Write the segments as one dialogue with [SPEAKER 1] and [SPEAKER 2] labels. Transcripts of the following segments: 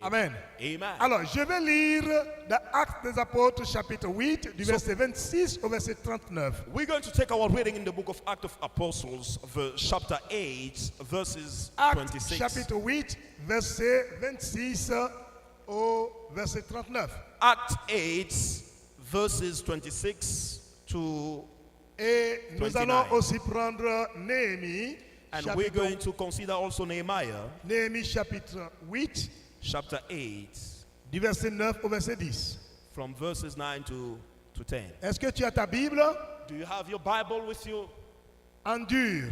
[SPEAKER 1] Amen.
[SPEAKER 2] Amen.
[SPEAKER 1] Alors, je vais lire dans Actes des Apôtres, chapitre 8, du verset 26 au verset 39.
[SPEAKER 2] We're going to take our reading in the book of Acts of Apostles, chapter 8, verses
[SPEAKER 1] Actes
[SPEAKER 2] 26.
[SPEAKER 1] chapitre 8, verset 26 au verset 39.
[SPEAKER 2] Acts 8, verses 26 to
[SPEAKER 1] Et nous
[SPEAKER 2] 29.
[SPEAKER 1] allons aussi prendre Néhémie,
[SPEAKER 2] And we're going to consider also Nehemiah,
[SPEAKER 1] Néhémie chapitre 8,
[SPEAKER 2] chapter 8,
[SPEAKER 1] du verset 9 au verset 10.
[SPEAKER 2] from verses 9 to 10.
[SPEAKER 1] Est-ce que tu as ta Bible
[SPEAKER 2] Do you have your Bible with you?
[SPEAKER 1] en dur?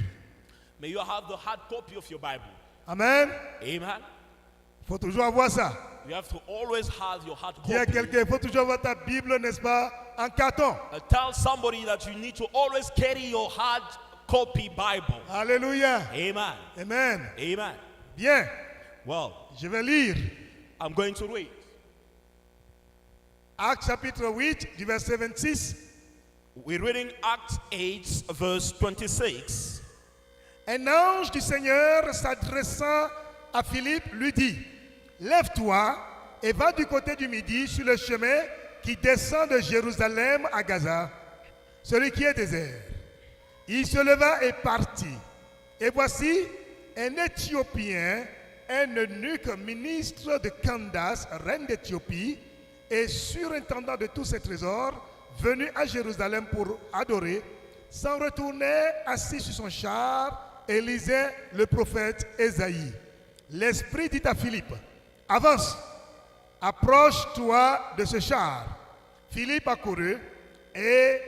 [SPEAKER 2] May you have the hard copy of your Bible.
[SPEAKER 1] Amen.
[SPEAKER 2] Amen.
[SPEAKER 1] Il faut toujours avoir ça.
[SPEAKER 2] You have to always have your hard
[SPEAKER 1] Dis à
[SPEAKER 2] copy.
[SPEAKER 1] quelqu'un, il faut toujours avoir ta Bible, n'est-ce pas, en carton.
[SPEAKER 2] Tell somebody that you need to always carry your hard copy Bible.
[SPEAKER 1] Alléluia.
[SPEAKER 2] Amen.
[SPEAKER 1] Amen.
[SPEAKER 2] Amen.
[SPEAKER 1] Bien,
[SPEAKER 2] Well,
[SPEAKER 1] je vais lire
[SPEAKER 2] I'm going to read.
[SPEAKER 1] Actes chapitre 8, du verset 26.
[SPEAKER 2] We're reading Acts 8, verse 26.
[SPEAKER 1] Un ange du Seigneur s'adressant à Philippe lui dit, lève-toi et va du côté du midi sur le chemin qui descend de Jérusalem à Gaza, celui qui est désert. Il se leva et partit. Et voici un Éthiopien, un eunuque ministre de Candace, reine d'Éthiopie, et surintendant de tous ses trésors, venu à Jérusalem pour adorer, s'en retournait assis sur son char et lisait le prophète Ésaïe. L'Esprit dit à Philippe, avance, approche-toi de ce char. Philippe accourut et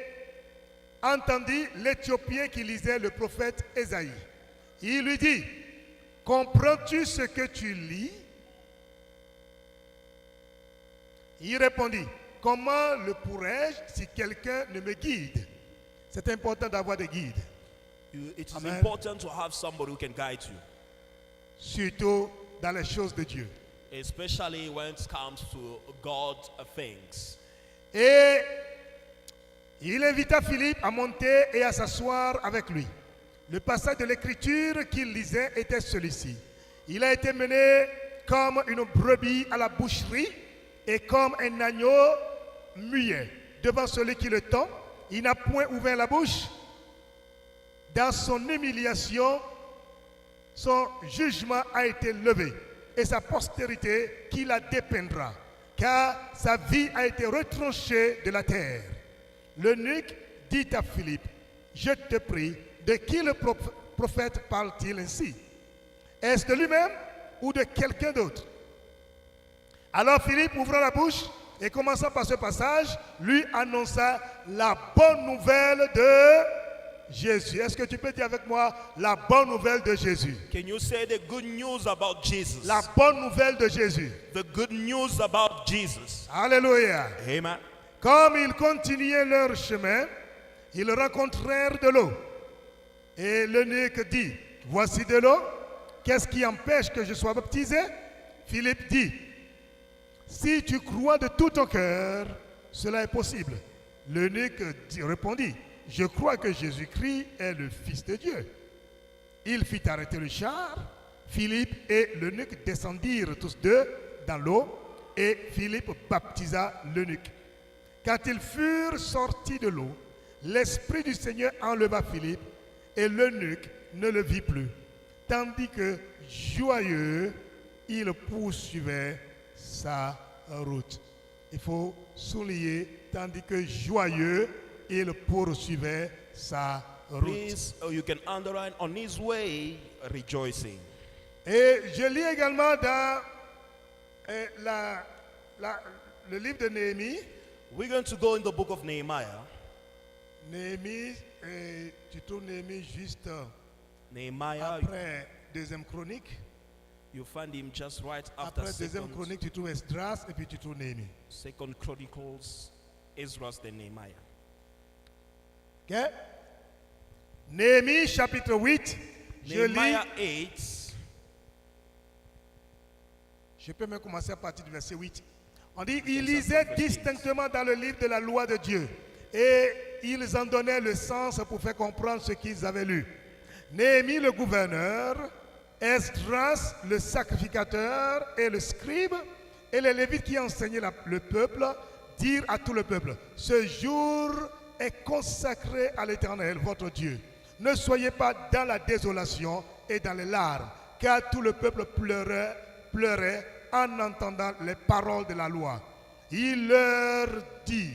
[SPEAKER 1] entendit l'Éthiopien qui lisait le prophète Ésaïe. Il lui dit, comprends-tu ce que tu lis? Il répondit, comment le pourrais-je si quelqu'un ne me guide? C'est important d'avoir des guides,
[SPEAKER 2] It is
[SPEAKER 1] Amen.
[SPEAKER 2] important to have somebody who can guide you,
[SPEAKER 1] surtout dans les choses de Dieu.
[SPEAKER 2] especially when it comes to God things.
[SPEAKER 1] Et il invita Philippe à monter et à s'asseoir avec lui. Le passage de l'écriture qu'il lisait était celui-ci. Il a été mené comme une brebis à la boucherie et comme un agneau muet devant celui qui le tend. Il n'a point ouvert la bouche. Dans son humiliation, son jugement a été levé et sa postérité qui la dépeindra, car sa vie a été retranchée de la terre. L'eunuque dit à Philippe, je te prie, de qui le prophète parle-t-il ainsi? Est-ce de lui-même ou de quelqu'un d'autre? Alors Philippe ouvra la bouche et commençant par ce passage, lui annonça la bonne nouvelle de Jésus. Est-ce que tu peux dire avec moi la bonne nouvelle de Jésus?
[SPEAKER 2] Can you say the good news about Jesus?
[SPEAKER 1] La bonne nouvelle de Jésus.
[SPEAKER 2] The good news about Jesus.
[SPEAKER 1] Alléluia.
[SPEAKER 2] Amen.
[SPEAKER 1] Comme ils continuaient leur chemin, ils rencontrèrent de l'eau. Et l'eunuque dit, voici de l'eau, qu'est-ce qui empêche que je sois baptisé? Philippe dit, si tu crois de tout ton cœur, cela est possible. L'eunuque répondit, je crois que Jésus-Christ est le Fils de Dieu. Il fit arrêter le char. Philippe et l'eunuque descendirent tous deux dans l'eau et Philippe baptisa l'eunuque. Quand ils furent sortis de l'eau, l'Esprit du Seigneur enleva Philippe et l'eunuque ne le vit plus. Tandis que, joyeux, il poursuivait sa route. Il faut souligner, tandis que joyeux, il poursuivait sa route.
[SPEAKER 2] Please, you can underline on his way, rejoicing.
[SPEAKER 1] Et je lis également dans le livre de Néhémie.
[SPEAKER 2] We're going to go in the book of Nehemiah.
[SPEAKER 1] Néhémie, tu trouves Néhémie juste
[SPEAKER 2] Nehemiah,
[SPEAKER 1] après Deuxième Chronique.
[SPEAKER 2] you find him just right after
[SPEAKER 1] Après Deuxième Chronique, tu trouves Esdras et puis tu trouves Néhémie.
[SPEAKER 2] Second Chronicles, Ezra, then Nehemiah.
[SPEAKER 1] Ok? Néhémie chapitre 8. Je lis.
[SPEAKER 2] Nehemiah 8.
[SPEAKER 1] Je peux même commencer à partir du verset 8. On dit, ils lisaient distinctement dans le livre de la loi de Dieu et ils en donnaient le sens pour faire comprendre ce qu'ils avaient lu. Néhémie, le gouverneur, Esdras, le sacrificateur et le scribe, et les Lévites qui enseignaient le peuple, dirent à tout le peuple, ce jour est consacré à l'Éternel, votre Dieu. Ne soyez pas dans la désolation et dans les larmes, car tout le peuple pleurait en entendant les paroles de la loi. Il leur dit,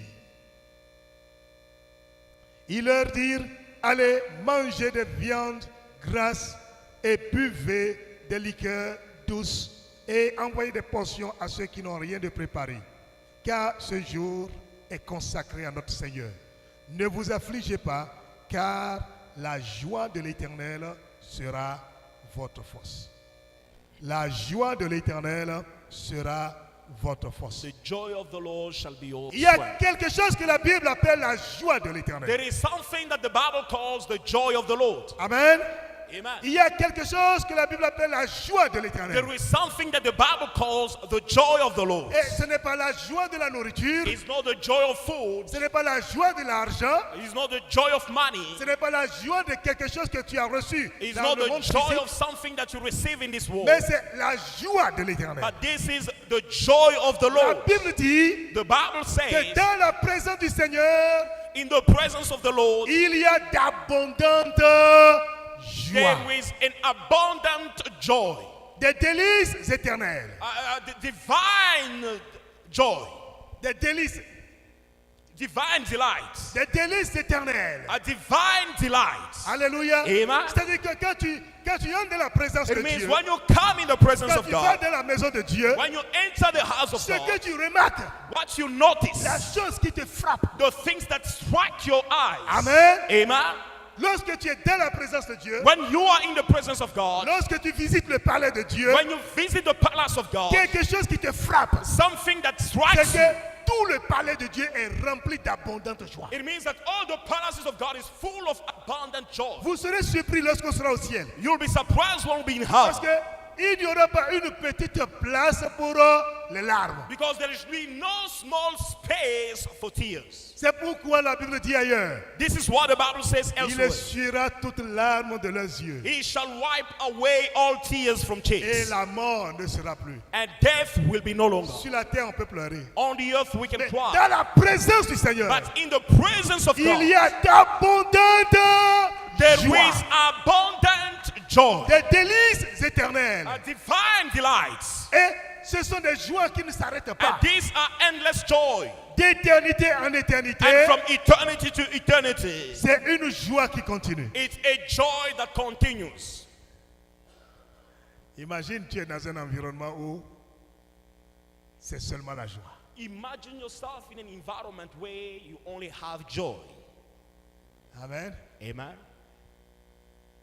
[SPEAKER 1] allez manger des viandes grasses et buvez des liqueurs douces et envoyez des portions à ceux qui n'ont rien de préparé. Car ce jour est consacré à notre Seigneur. Ne vous affligez pas, car la joie de l'Éternel sera votre force. La joie de l'Éternel sera votre force.
[SPEAKER 2] The joy of the Lord shall be your
[SPEAKER 1] Il y a
[SPEAKER 2] strength.
[SPEAKER 1] quelque chose que la Bible appelle la joie de l'Éternel.
[SPEAKER 2] There is something that the Bible calls the joy of the Lord.
[SPEAKER 1] Amen.
[SPEAKER 2] Amen.
[SPEAKER 1] Il y a quelque chose que la Bible appelle la joie de l'Éternel.
[SPEAKER 2] There is something that the Bible calls the joy of the Lord.
[SPEAKER 1] Et ce n'est pas la joie de la nourriture,
[SPEAKER 2] It's not the joy of food.
[SPEAKER 1] ce n'est pas la joie de l'argent,
[SPEAKER 2] It's not the joy of money.
[SPEAKER 1] ce n'est pas la joie de quelque chose que tu as reçu
[SPEAKER 2] It's
[SPEAKER 1] dans
[SPEAKER 2] not
[SPEAKER 1] le
[SPEAKER 2] the
[SPEAKER 1] monde
[SPEAKER 2] joy
[SPEAKER 1] physique,
[SPEAKER 2] of something that you receive in this world.
[SPEAKER 1] mais c'est la joie de l'Éternel.
[SPEAKER 2] But this is the joy of the
[SPEAKER 1] La
[SPEAKER 2] Lord.
[SPEAKER 1] Bible dit
[SPEAKER 2] The Bible
[SPEAKER 1] que
[SPEAKER 2] says,
[SPEAKER 1] dans la présence du Seigneur,
[SPEAKER 2] in the presence of the Lord,
[SPEAKER 1] il y a d'abondantes joies,
[SPEAKER 2] there is an abundant joy.
[SPEAKER 1] des délices éternelles,
[SPEAKER 2] The divine joy.
[SPEAKER 1] des délices,
[SPEAKER 2] Divine delight.
[SPEAKER 1] des délices éternelles.
[SPEAKER 2] A divine delight.
[SPEAKER 1] Alléluia.
[SPEAKER 2] Amen.
[SPEAKER 1] C'est-à-dire que quand tu entres dans la présence de
[SPEAKER 2] It means
[SPEAKER 1] Dieu,
[SPEAKER 2] when you come in the presence
[SPEAKER 1] quand
[SPEAKER 2] of
[SPEAKER 1] tu vas
[SPEAKER 2] God,
[SPEAKER 1] dans la maison de Dieu,
[SPEAKER 2] when you enter the house of
[SPEAKER 1] ce que
[SPEAKER 2] God,
[SPEAKER 1] tu remarques,
[SPEAKER 2] what you notice,
[SPEAKER 1] la chose qui te frappe.
[SPEAKER 2] the things that strike your eyes.
[SPEAKER 1] Amen.
[SPEAKER 2] Amen.
[SPEAKER 1] Lorsque tu es dans la présence de Dieu,
[SPEAKER 2] When you are in the presence of God,
[SPEAKER 1] lorsque tu visites le palais de Dieu,
[SPEAKER 2] when you visit the palace of God,
[SPEAKER 1] quelque chose qui te frappe,
[SPEAKER 2] something that
[SPEAKER 1] c'est
[SPEAKER 2] strikes you,
[SPEAKER 1] que tout le palais de Dieu est rempli d'abondante joie.
[SPEAKER 2] it means that all the palaces of God is full of abundant joy.
[SPEAKER 1] Vous serez surpris lorsqu'on sera au ciel.
[SPEAKER 2] You'll be surprised when we be in
[SPEAKER 1] Parce
[SPEAKER 2] heaven.
[SPEAKER 1] qu'il n'y aura pas une petite place pour les larmes.
[SPEAKER 2] Because there will be no small space for tears.
[SPEAKER 1] C'est pourquoi la Bible dit ailleurs,
[SPEAKER 2] This is what the Bible says
[SPEAKER 1] il
[SPEAKER 2] elsewhere.
[SPEAKER 1] essuiera toutes larmes de leurs yeux.
[SPEAKER 2] He shall wipe away all tears from
[SPEAKER 1] Et
[SPEAKER 2] cheeks.
[SPEAKER 1] la mort ne sera plus.
[SPEAKER 2] And death will be no longer.
[SPEAKER 1] Sur la terre, on peut pleurer.
[SPEAKER 2] On the earth we can
[SPEAKER 1] Mais
[SPEAKER 2] cry.
[SPEAKER 1] dans la présence du Seigneur,
[SPEAKER 2] But in the presence of
[SPEAKER 1] il
[SPEAKER 2] God,
[SPEAKER 1] y a d'abondantes
[SPEAKER 2] there
[SPEAKER 1] joies,
[SPEAKER 2] is abundant joy.
[SPEAKER 1] des délices éternelles.
[SPEAKER 2] A divine delights.
[SPEAKER 1] Et ce sont des joies qui ne s'arrêtent
[SPEAKER 2] And
[SPEAKER 1] pas.
[SPEAKER 2] these are endless joy.
[SPEAKER 1] D'éternité en éternité,
[SPEAKER 2] And from eternity to eternity,
[SPEAKER 1] c'est une joie qui continue.
[SPEAKER 2] it's a joy that continues.
[SPEAKER 1] Imagine, tu es dans un environnement où c'est seulement la joie.
[SPEAKER 2] Imagine yourself in an environment where you only have joy.
[SPEAKER 1] Amen.
[SPEAKER 2] Amen.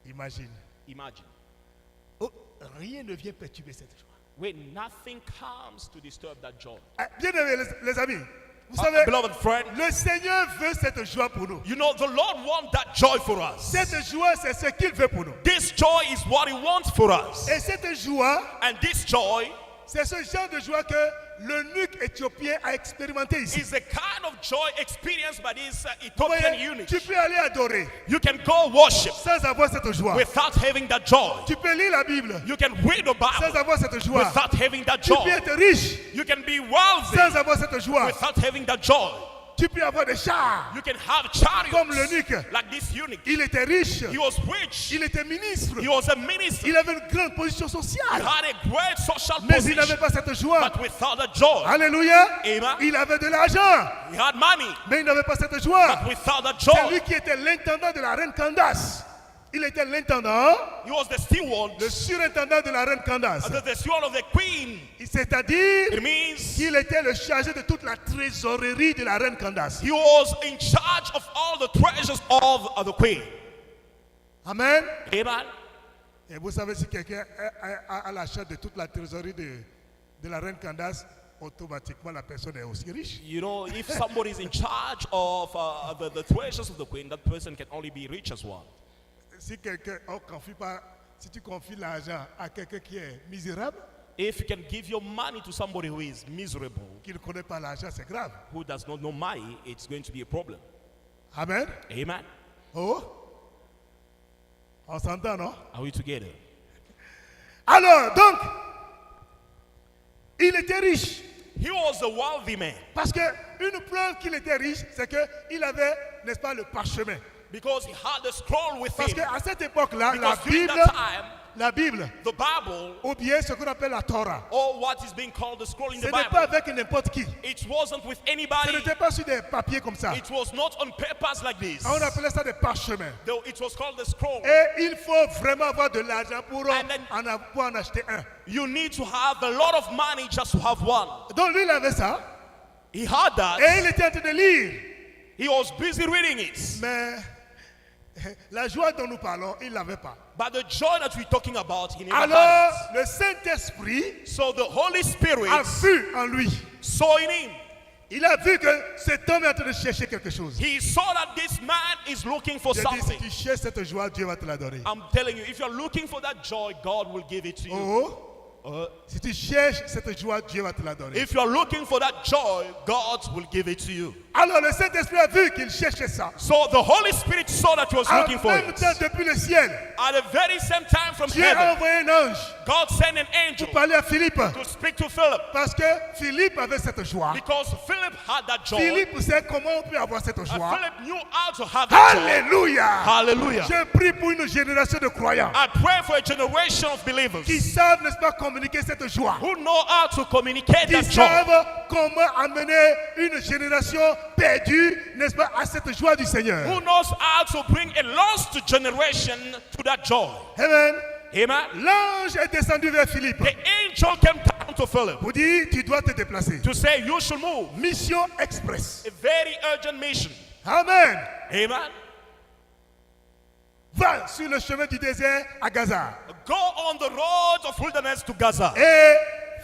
[SPEAKER 1] Imagine.
[SPEAKER 2] Imagine.
[SPEAKER 1] Oh, rien ne vient perturber cette joie.
[SPEAKER 2] Where nothing comes to disturb that joy.
[SPEAKER 1] Bien aimés, les amis, vous savez,
[SPEAKER 2] Beloved friend,
[SPEAKER 1] le Seigneur veut cette joie pour nous.
[SPEAKER 2] you know the Lord wants that joy for us.
[SPEAKER 1] Cette joie, c'est ce qu'il veut pour nous.
[SPEAKER 2] This joy is what He wants for us.
[SPEAKER 1] Et cette joie,
[SPEAKER 2] And this joy
[SPEAKER 1] c'est ce genre de joie que l'eunuque éthiopien a expérimenté ici.
[SPEAKER 2] is the kind of joy experienced by this
[SPEAKER 1] Vous
[SPEAKER 2] Ethiopian
[SPEAKER 1] voyez,
[SPEAKER 2] eunuch.
[SPEAKER 1] tu peux aller adorer
[SPEAKER 2] You can go worship
[SPEAKER 1] sans avoir cette joie.
[SPEAKER 2] without having that joy.
[SPEAKER 1] Tu peux lire la Bible
[SPEAKER 2] You can read the
[SPEAKER 1] sans
[SPEAKER 2] Bible
[SPEAKER 1] avoir cette joie.
[SPEAKER 2] without having that
[SPEAKER 1] Tu peux
[SPEAKER 2] joy.
[SPEAKER 1] être riche
[SPEAKER 2] You can be wealthy
[SPEAKER 1] sans avoir cette joie.
[SPEAKER 2] without having that joy.
[SPEAKER 1] Tu peux avoir des chars
[SPEAKER 2] You can have
[SPEAKER 1] comme
[SPEAKER 2] chariots
[SPEAKER 1] l'eunuque.
[SPEAKER 2] like this eunuch.
[SPEAKER 1] Il était riche,
[SPEAKER 2] He was rich.
[SPEAKER 1] il était ministre,
[SPEAKER 2] He was a minister.
[SPEAKER 1] il avait une grande position
[SPEAKER 2] He
[SPEAKER 1] sociale,
[SPEAKER 2] had a great social
[SPEAKER 1] mais il n'avait
[SPEAKER 2] position.
[SPEAKER 1] pas cette joie.
[SPEAKER 2] But without the joy,
[SPEAKER 1] Alléluia.
[SPEAKER 2] Amen.
[SPEAKER 1] Il avait de l'argent,
[SPEAKER 2] he had money.
[SPEAKER 1] mais il n'avait pas cette joie.
[SPEAKER 2] But without the
[SPEAKER 1] C'est
[SPEAKER 2] joy,
[SPEAKER 1] lui qui était l'intendant de la reine Candace. Il était l'intendant,
[SPEAKER 2] he was the steward,
[SPEAKER 1] le surintendant de la reine Candace.
[SPEAKER 2] the steward of the queen.
[SPEAKER 1] C'est-à-dire
[SPEAKER 2] It means
[SPEAKER 1] qu'il était le chargé de toute la trésorerie de la reine Candace.
[SPEAKER 2] he was in charge of all the treasures of the queen.
[SPEAKER 1] Amen.
[SPEAKER 2] Amen.
[SPEAKER 1] Et vous savez, si quelqu'un a la charge de toute la trésorerie de la reine Candace, automatiquement la personne est aussi riche.
[SPEAKER 2] You know, if somebody is in charge of the treasures of the queen, that person can only be rich as well.
[SPEAKER 1] Si quelqu'un, si tu confies l'argent à quelqu'un qui est misérable,
[SPEAKER 2] If you can give your money to somebody who is miserable,
[SPEAKER 1] qui ne connaît pas l'argent, c'est grave.
[SPEAKER 2] who does not know money, it's going to be a problem.
[SPEAKER 1] Amen.
[SPEAKER 2] Amen.
[SPEAKER 1] Oh, on s'entend, non?
[SPEAKER 2] Are we together?
[SPEAKER 1] Alors, donc, il était riche.
[SPEAKER 2] He was a wealthy man
[SPEAKER 1] Parce qu'une preuve qu'il était riche, c'est qu'il avait, n'est-ce pas, le parchemin.
[SPEAKER 2] because he had the scroll with
[SPEAKER 1] Parce
[SPEAKER 2] him.
[SPEAKER 1] qu'à cette époque-là,
[SPEAKER 2] Because during that time,
[SPEAKER 1] la Bible,
[SPEAKER 2] the Bible,
[SPEAKER 1] ou bien ce qu'on appelle la Torah,
[SPEAKER 2] or what is being called the scroll in
[SPEAKER 1] ce
[SPEAKER 2] the
[SPEAKER 1] n'est pas
[SPEAKER 2] Bible,
[SPEAKER 1] avec n'importe qui.
[SPEAKER 2] it wasn't with
[SPEAKER 1] Ce
[SPEAKER 2] anybody.
[SPEAKER 1] n'était pas sur des papiers comme ça.
[SPEAKER 2] It was not on papers like this.
[SPEAKER 1] On appelait ça des parchemins.
[SPEAKER 2] Though it was called the scroll.
[SPEAKER 1] Et il faut vraiment avoir de l'argent pour
[SPEAKER 2] And then-
[SPEAKER 1] pour en acheter un.
[SPEAKER 2] You need to have a lot of money just to have one.
[SPEAKER 1] Donc lui, il avait ça.
[SPEAKER 2] He had that.
[SPEAKER 1] Et il était en train de lire.
[SPEAKER 2] He was busy reading it.
[SPEAKER 1] Mais la joie dont nous parlons, il ne l'avait pas.
[SPEAKER 2] But the joy that we're talking about, he never
[SPEAKER 1] Alors,
[SPEAKER 2] had
[SPEAKER 1] le Saint-Esprit
[SPEAKER 2] it. So the Holy Spirit
[SPEAKER 1] a vu en lui.
[SPEAKER 2] saw in him.
[SPEAKER 1] Il a vu que cet homme est en train de chercher quelque chose.
[SPEAKER 2] He saw that this man is looking for
[SPEAKER 1] J'ai dit, si
[SPEAKER 2] something.
[SPEAKER 1] tu cherches cette joie, Dieu va te la donner.
[SPEAKER 2] I'm telling you, if you're looking for that joy, God will give it to you.
[SPEAKER 1] Oh, si tu cherches cette joie, Dieu va te la donner.
[SPEAKER 2] If you're looking for that joy, God will give it to you.
[SPEAKER 1] Alors, le Saint-Esprit a vu qu'il cherchait ça.
[SPEAKER 2] So the Holy Spirit saw that he was
[SPEAKER 1] En
[SPEAKER 2] looking for
[SPEAKER 1] même
[SPEAKER 2] it.
[SPEAKER 1] temps, depuis le ciel,
[SPEAKER 2] At the very same time from
[SPEAKER 1] Dieu a
[SPEAKER 2] heaven,
[SPEAKER 1] envoyé un ange
[SPEAKER 2] God sent an angel
[SPEAKER 1] pour parler à Philippe.
[SPEAKER 2] to speak to Philip
[SPEAKER 1] Parce que Philippe avait cette joie.
[SPEAKER 2] because Philip had that joy.
[SPEAKER 1] Philippe sait comment on peut avoir cette
[SPEAKER 2] And
[SPEAKER 1] joie.
[SPEAKER 2] Philip knew how to have that joy.
[SPEAKER 1] Alléluia.
[SPEAKER 2] Hallelujah.
[SPEAKER 1] Je prie pour une génération de croyants
[SPEAKER 2] I pray for a generation of believers
[SPEAKER 1] qui savent, n'est-ce pas, communiquer cette joie.
[SPEAKER 2] who know how to communicate
[SPEAKER 1] Qui
[SPEAKER 2] that joy.
[SPEAKER 1] savent comment amener une génération perdue, n'est-ce pas, à cette joie du Seigneur.
[SPEAKER 2] Who knows how to bring a lost generation to that joy.
[SPEAKER 1] Amen.
[SPEAKER 2] Amen.
[SPEAKER 1] L'ange est descendu vers Philippe
[SPEAKER 2] The angel came down to Philip
[SPEAKER 1] pour dire, tu dois te déplacer.
[SPEAKER 2] to say you should move.
[SPEAKER 1] Mission express.
[SPEAKER 2] A very urgent mission.
[SPEAKER 1] Amen.
[SPEAKER 2] Amen.
[SPEAKER 1] Va sur le chemin du désert à Gaza.
[SPEAKER 2] Go on the road of wilderness to Gaza.
[SPEAKER 1] Et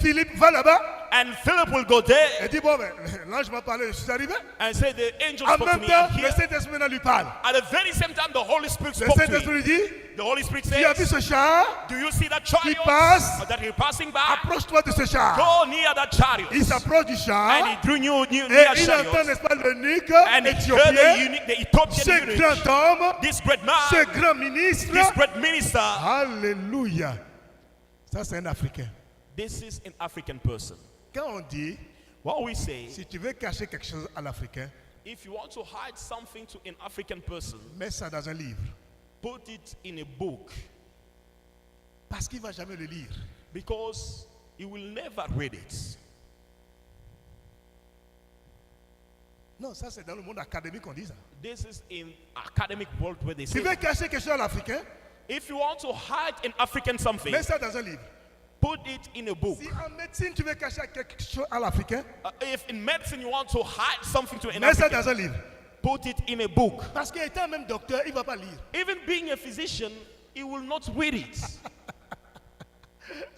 [SPEAKER 1] Philippe va là-bas.
[SPEAKER 2] And Philip will go there
[SPEAKER 1] Et dit, bon, ben, l'ange m'a parlé, je suis arrivé.
[SPEAKER 2] and say the angel
[SPEAKER 1] En
[SPEAKER 2] spoke to
[SPEAKER 1] même
[SPEAKER 2] me.
[SPEAKER 1] temps,
[SPEAKER 2] I'm
[SPEAKER 1] le
[SPEAKER 2] here.
[SPEAKER 1] Saint-Esprit maintenant lui parle.
[SPEAKER 2] At the very same time, the Holy Spirit
[SPEAKER 1] Le
[SPEAKER 2] spoke to
[SPEAKER 1] Saint-Esprit
[SPEAKER 2] me.
[SPEAKER 1] lui dit,
[SPEAKER 2] The Holy Spirit
[SPEAKER 1] tu as vu
[SPEAKER 2] says,
[SPEAKER 1] ce char?
[SPEAKER 2] do you see that
[SPEAKER 1] Qui
[SPEAKER 2] chariot
[SPEAKER 1] passe?
[SPEAKER 2] that you're passing by?
[SPEAKER 1] Approche-toi de ce char.
[SPEAKER 2] Go near that chariot.
[SPEAKER 1] Il s'approche du
[SPEAKER 2] And
[SPEAKER 1] char.
[SPEAKER 2] he drew near
[SPEAKER 1] Et
[SPEAKER 2] near
[SPEAKER 1] il entend,
[SPEAKER 2] chariot.
[SPEAKER 1] n'est-ce pas, l'eunuque
[SPEAKER 2] And he heard
[SPEAKER 1] éthiopien,
[SPEAKER 2] the Ethiopian
[SPEAKER 1] ce
[SPEAKER 2] eunuch,
[SPEAKER 1] grand homme,
[SPEAKER 2] this great
[SPEAKER 1] ce
[SPEAKER 2] man,
[SPEAKER 1] grand ministre.
[SPEAKER 2] this great minister.
[SPEAKER 1] Alléluia. Ça, c'est un Africain.
[SPEAKER 2] This is an African person.
[SPEAKER 1] Quand on dit,
[SPEAKER 2] What we say,
[SPEAKER 1] si tu veux cacher quelque chose à l'Africain,
[SPEAKER 2] if you want to hide something to an African person,
[SPEAKER 1] mets ça dans un livre.
[SPEAKER 2] put it in a book
[SPEAKER 1] Parce qu'il ne va jamais le lire.
[SPEAKER 2] because he will never read it.
[SPEAKER 1] Non, ça c'est dans le monde académique qu'on dit ça.
[SPEAKER 2] This is in academic world where they
[SPEAKER 1] Tu
[SPEAKER 2] say
[SPEAKER 1] veux
[SPEAKER 2] that.
[SPEAKER 1] cacher quelque chose à l'Africain,
[SPEAKER 2] If you want to hide an African something,
[SPEAKER 1] mets ça dans un livre.
[SPEAKER 2] put it in a book.
[SPEAKER 1] Si en médecine tu veux cacher quelque chose à l'Africain,
[SPEAKER 2] If in medicine you want to hide something to an
[SPEAKER 1] mets ça
[SPEAKER 2] African,
[SPEAKER 1] dans un livre.
[SPEAKER 2] put it in a book.
[SPEAKER 1] Parce qu'étant même docteur, il ne va pas lire.
[SPEAKER 2] Even being a physician, he will not read it.